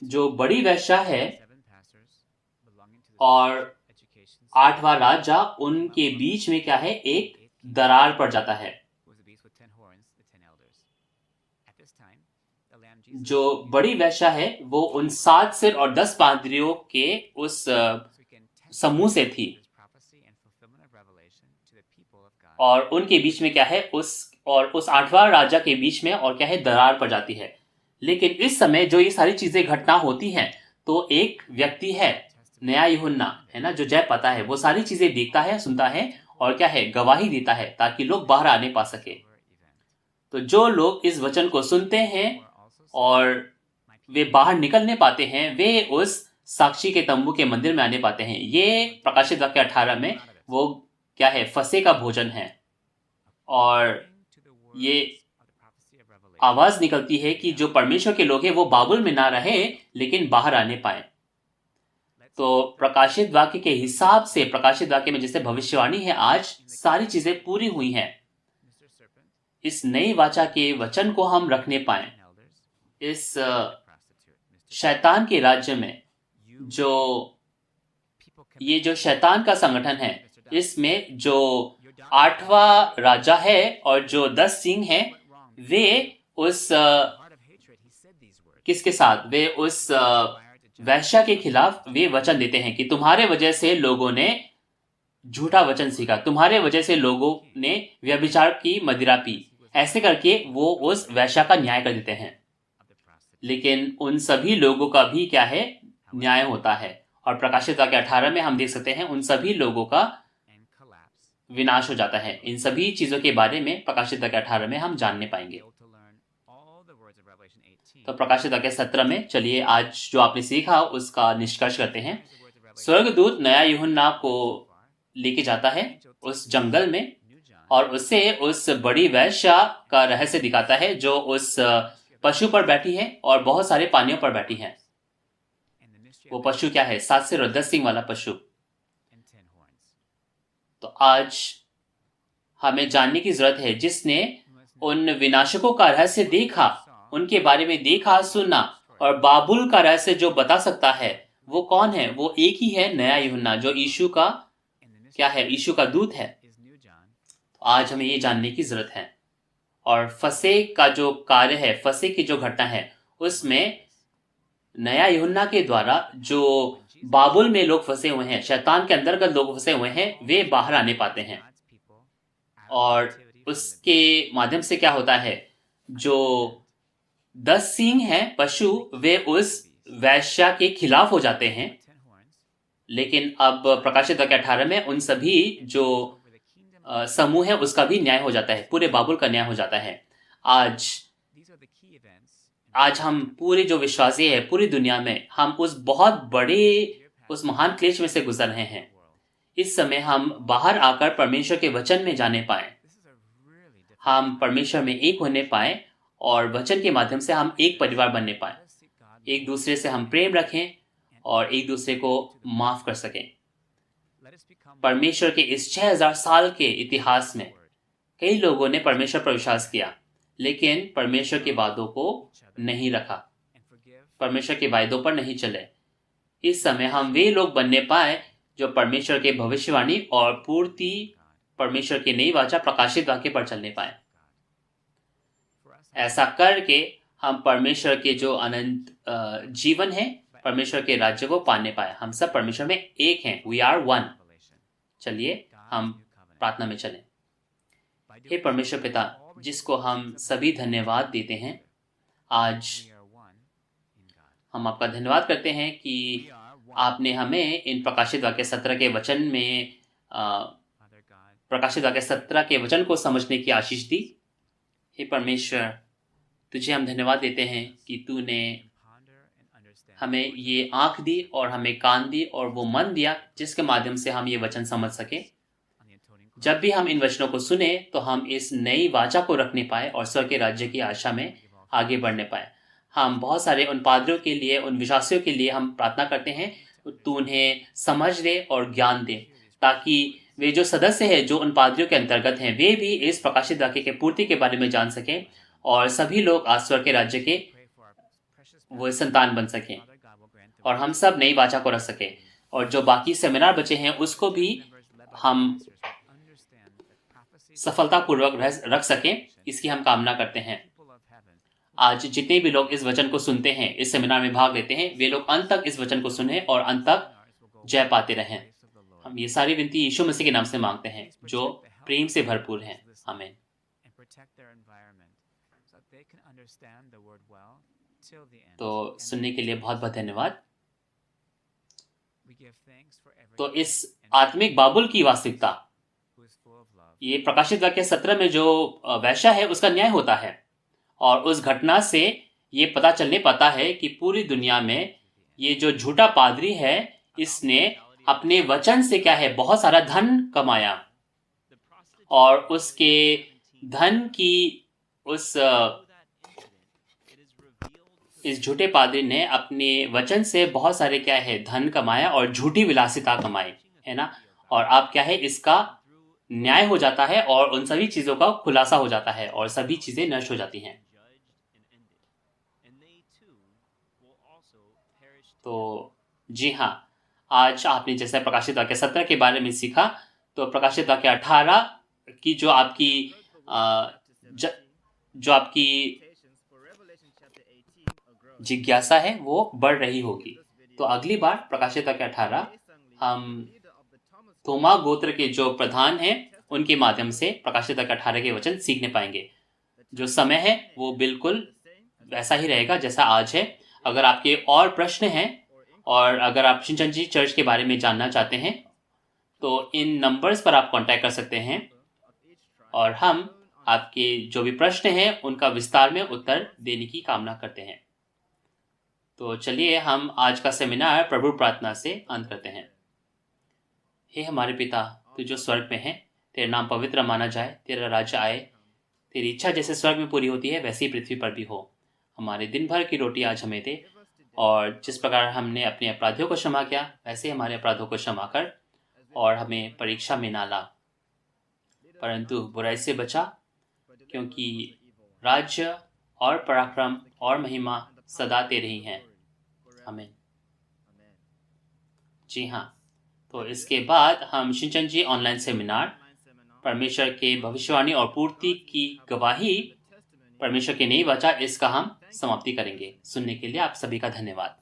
जो बड़ी वैश्या है और 8वां राजा, उनके बीच में क्या है? एक दरार पड़ जाता है। जो बड़ी वैश्या है वो उन 7 सिर और 10 पादरियों के उस समूह से थी और उनके बीच में क्या है? उस 8वां राजा के बीच में और क्या है? दरार पड़ जाती है। लेकिन इस समय जो ये सारी चीजें घटना होती हैं, तो एक व्यक्ति है, नया यूहन्ना, है ना, जो जय पता है, वो सारी चीजें देखता है, सुनता है और क्या है? गवाही देता है ताकि लोग बाहर आने पा सके। तो जो लोग इस वचन को सुनते हैं और वे बाहर निकलने पाते हैं, वे उस साक्षी के तंबू के मंदिर में आने पाते हैं। ये प्रकाशित वाक्य 18 में वो क्या है? फसह का भोजन है। और ये आवाज निकलती है कि जो परमेश्वर के लोग हैं वो बाबुल में ना रहे लेकिन बाहर आने पाए। तो प्रकाशित वाक्य के हिसाब से, प्रकाशित वाक्य में जैसे भविष्यवाणी है, आज सारी चीजें पूरी हुई हैं। इस नई वाचा के वचन को हम रखने पाए। इस शैतान के राज्य में ये जो शैतान का संगठन है, इसमें जो 8वां राजा है और जो 10 सींग है, वे उस किसके साथ? वे उस वैश्या के खिलाफ वे वचन देते हैं कि तुम्हारे वजह से लोगों ने झूठा वचन सीखा, तुम्हारे वजह से लोगों ने व्यभिचार की मदिरा पी, ऐसे करके वो उस वैश्या का न्याय कर देते हैं। लेकिन उन सभी लोगों का भी क्या है? न्याय होता है। और प्रकाशित वाक्य 18 में हम देख सकते हैं उन सभी लोगों का विनाश हो जाता है। इन सभी चीजों के बारे में प्रकाशित वाक्य 18 में हम जानने पाएंगे। तो प्रकाशित वाक्य 17 में चलिए आज जो आपने सीखा उसका निष्कर्ष करते हैं। स्वर्गदूत नया यूहन्ना को लेके जाता है उस जंगल में और उसे उस बड़ी वैश्या का रहस्य दिखाता है जो उस पशु पर बैठी है और बहुत सारे पानियों पर बैठी है। वो पशु क्या है? 7 सिर और 10 सींग वाला पशु। तो आज हमें जानने की जरूरत है, जिसने उन विनाशकों का रहस्य देखा, उनके बारे में देखा, सुना, और बाबुल का रहस्य जो बता सकता है, वो कौन है? वो एक ही है, नया यूहन्ना, जो यीशु का क्या है? यीशु का दूत है। तो आज हमें ये जानने की जरूरत है। और फसे का जो कार्य है, फसे की जो घटना है, उसमें नया यूहन्ना के द्वारा जो बाबुल में लोग फंसे हुए हैं, शैतान के अंतर्गत लोग फंसे हुए हैं, वे बाहर आने पाते हैं। और उसके माध्यम से क्या होता है? जो 10 सींग है पशु, वे उस वैश्या के खिलाफ हो जाते हैं। लेकिन अब प्रकाशित वाक्य 18 में उन सभी जो समूह है उसका भी न्याय हो जाता है, पूरे बाबुल का न्याय हो जाता है। आज हम पूरे जो विश्वासी है पूरी दुनिया में, हम उस बहुत बड़े, उस महान क्लेश में से गुजर रहे हैं। इस समय हम बाहर आकर परमेश्वर के वचन में जाने पाए, हम परमेश्वर में एक होने पाए और वचन के माध्यम से हम एक परिवार बनने पाए, एक दूसरे से हम प्रेम रखें और एक दूसरे को माफ कर सकें। परमेश्वर के इस 6000 साल के इतिहास में कई लोगों ने परमेश्वर पर विश्वास किया, लेकिन परमेश्वर के वादों को नहीं रखा, परमेश्वर के वायदों पर नहीं चले। इस समय हम वे लोग बनने पाए जो परमेश्वर के भविष्यवाणी और पूर्ति परमेश्वर की नई वाचा प्रकाशित वाक्य पर चलने पाए। ऐसा करके हम परमेश्वर के जो अनंत जीवन है, परमेश्वर के राज्य को पाने पाए। हम सब परमेश्वर में एक हैं, वी आर वन। चलिए हम प्रार्थना में चलें। हे परमेश्वर पिता, जिसको हम सभी धन्यवाद देते हैं, आज हम आपका धन्यवाद करते हैं कि आपने हमें इन प्रकाशित वाक्य 17 के वचन में प्रकाशित वाक्य 17 के वचन को समझने की आशीष दी। हे परमेश्वर, तुझे हम धन्यवाद देते हैं कि तूने हमें ये आंख दी और हमें कान दी और वो मन दिया जिसके माध्यम से हम ये वचन समझ सके। जब भी हम इन वचनों को सुने तो हम इस नई वाचा को रखने पाए और स्वर्ग के राज्य की आशा में आगे बढ़ने पाए। हम बहुत सारे उन पादरियों के लिए, उन विश्वासियों के लिए हम प्रार्थना करते हैं, तू उन्हें समझ दे और ज्ञान दे, ताकि वे जो सदस्य हैं जो उन पादरियों के अंतर्गत हैं, वे भी इस प्रकाशित वाक्य के पूर्ति के बारे में जान सकें और सभी लोग आज स्वर्ग के राज्य के वो संतान बन सकें और हम सब नई वाचा को रख सकें। और जो बाकी सेमिनार बचे हैं उसको भी हम सफलतापूर्वक रख सकें, इसकी हम कामना करते हैं। आज जितने भी लोग इस वचन को सुनते हैं, इस सेमिनार में भाग लेते हैं, वे लोग अंत तक इस वचन को सुने और अंत तक जय पाते रहें। हम ये सारी विनती यीशु मसीह के नाम से मांगते हैं जो प्रेम से भरपूर हैं। आमीन। तो सुनने के लिए बहुत बहुत धन्यवाद। तो इस आत्मिक बाबुल की वास्तविकता, ये प्रकाशित वाक्य 17 में जो वैश्या है उसका न्याय होता है और उस घटना से ये पता चलने पाता है कि पूरी दुनिया में ये जो झूठा पादरी है, इसने अपने वचन से क्या है, बहुत सारा धन कमाया और उसके धन की इस झूठे पादरी ने अपने वचन से बहुत सारे क्या है धन कमाया और झूठी विलासिता कमाई, है ना। और अब क्या है, इसका न्याय हो जाता है और उन सभी चीजों का खुलासा हो जाता है और सभी चीजें नष्ट हो जाती हैं। तो जी हाँ, आज आपने जैसे प्रकाशित वाक्य 17 के बारे में सीखा, तो प्रकाशित वाक्य 18 की जो आपकी जिज्ञासा है वो बढ़ रही होगी। तो अगली बार प्रकाशित वाक्य 18 हम थोमा गोत्र के जो प्रधान हैं उनके माध्यम से प्रकाशित वाक्य 18 के वचन सीखने पाएंगे। जो समय है वो बिल्कुल वैसा ही रहेगा जैसा आज है। अगर आपके और प्रश्न हैं और अगर आप शिनचेन चर्च के बारे में जानना चाहते हैं तो इन नंबर्स पर आप कांटेक्ट कर सकते हैं और हम आपके जो भी प्रश्न हैं उनका विस्तार में उत्तर देने की कामना करते हैं। तो चलिए हम आज का सेमिनार प्रभु प्रार्थना से अंत करते हैं। हे हमारे पिता, तू जो स्वर्ग में है, तेरा नाम पवित्र माना जाए, तेरा राज्य आए, तेरी इच्छा जैसे स्वर्ग में पूरी होती है वैसे ही पृथ्वी पर भी हो। हमारे दिन भर की रोटी आज हमें दे, और जिस प्रकार हमने अपने अपराधियों को क्षमा किया वैसे हमारे अपराधों को क्षमा कर, और हमें परीक्षा में ना ला, परंतु बुराई से बचा, क्योंकि राज्य और पराक्रम और महिमा सदा तेरे ही हैं। आमीन। जी हाँ, तो इसके बाद हम शिनचन जी ऑनलाइन सेमिनार परमेश्वर के भविष्यवाणी और पूर्ति की गवाही, परमेश्वर की नई वाचा, इसका हम समाप्ति करेंगे। सुनने के लिए आप सभी का धन्यवाद।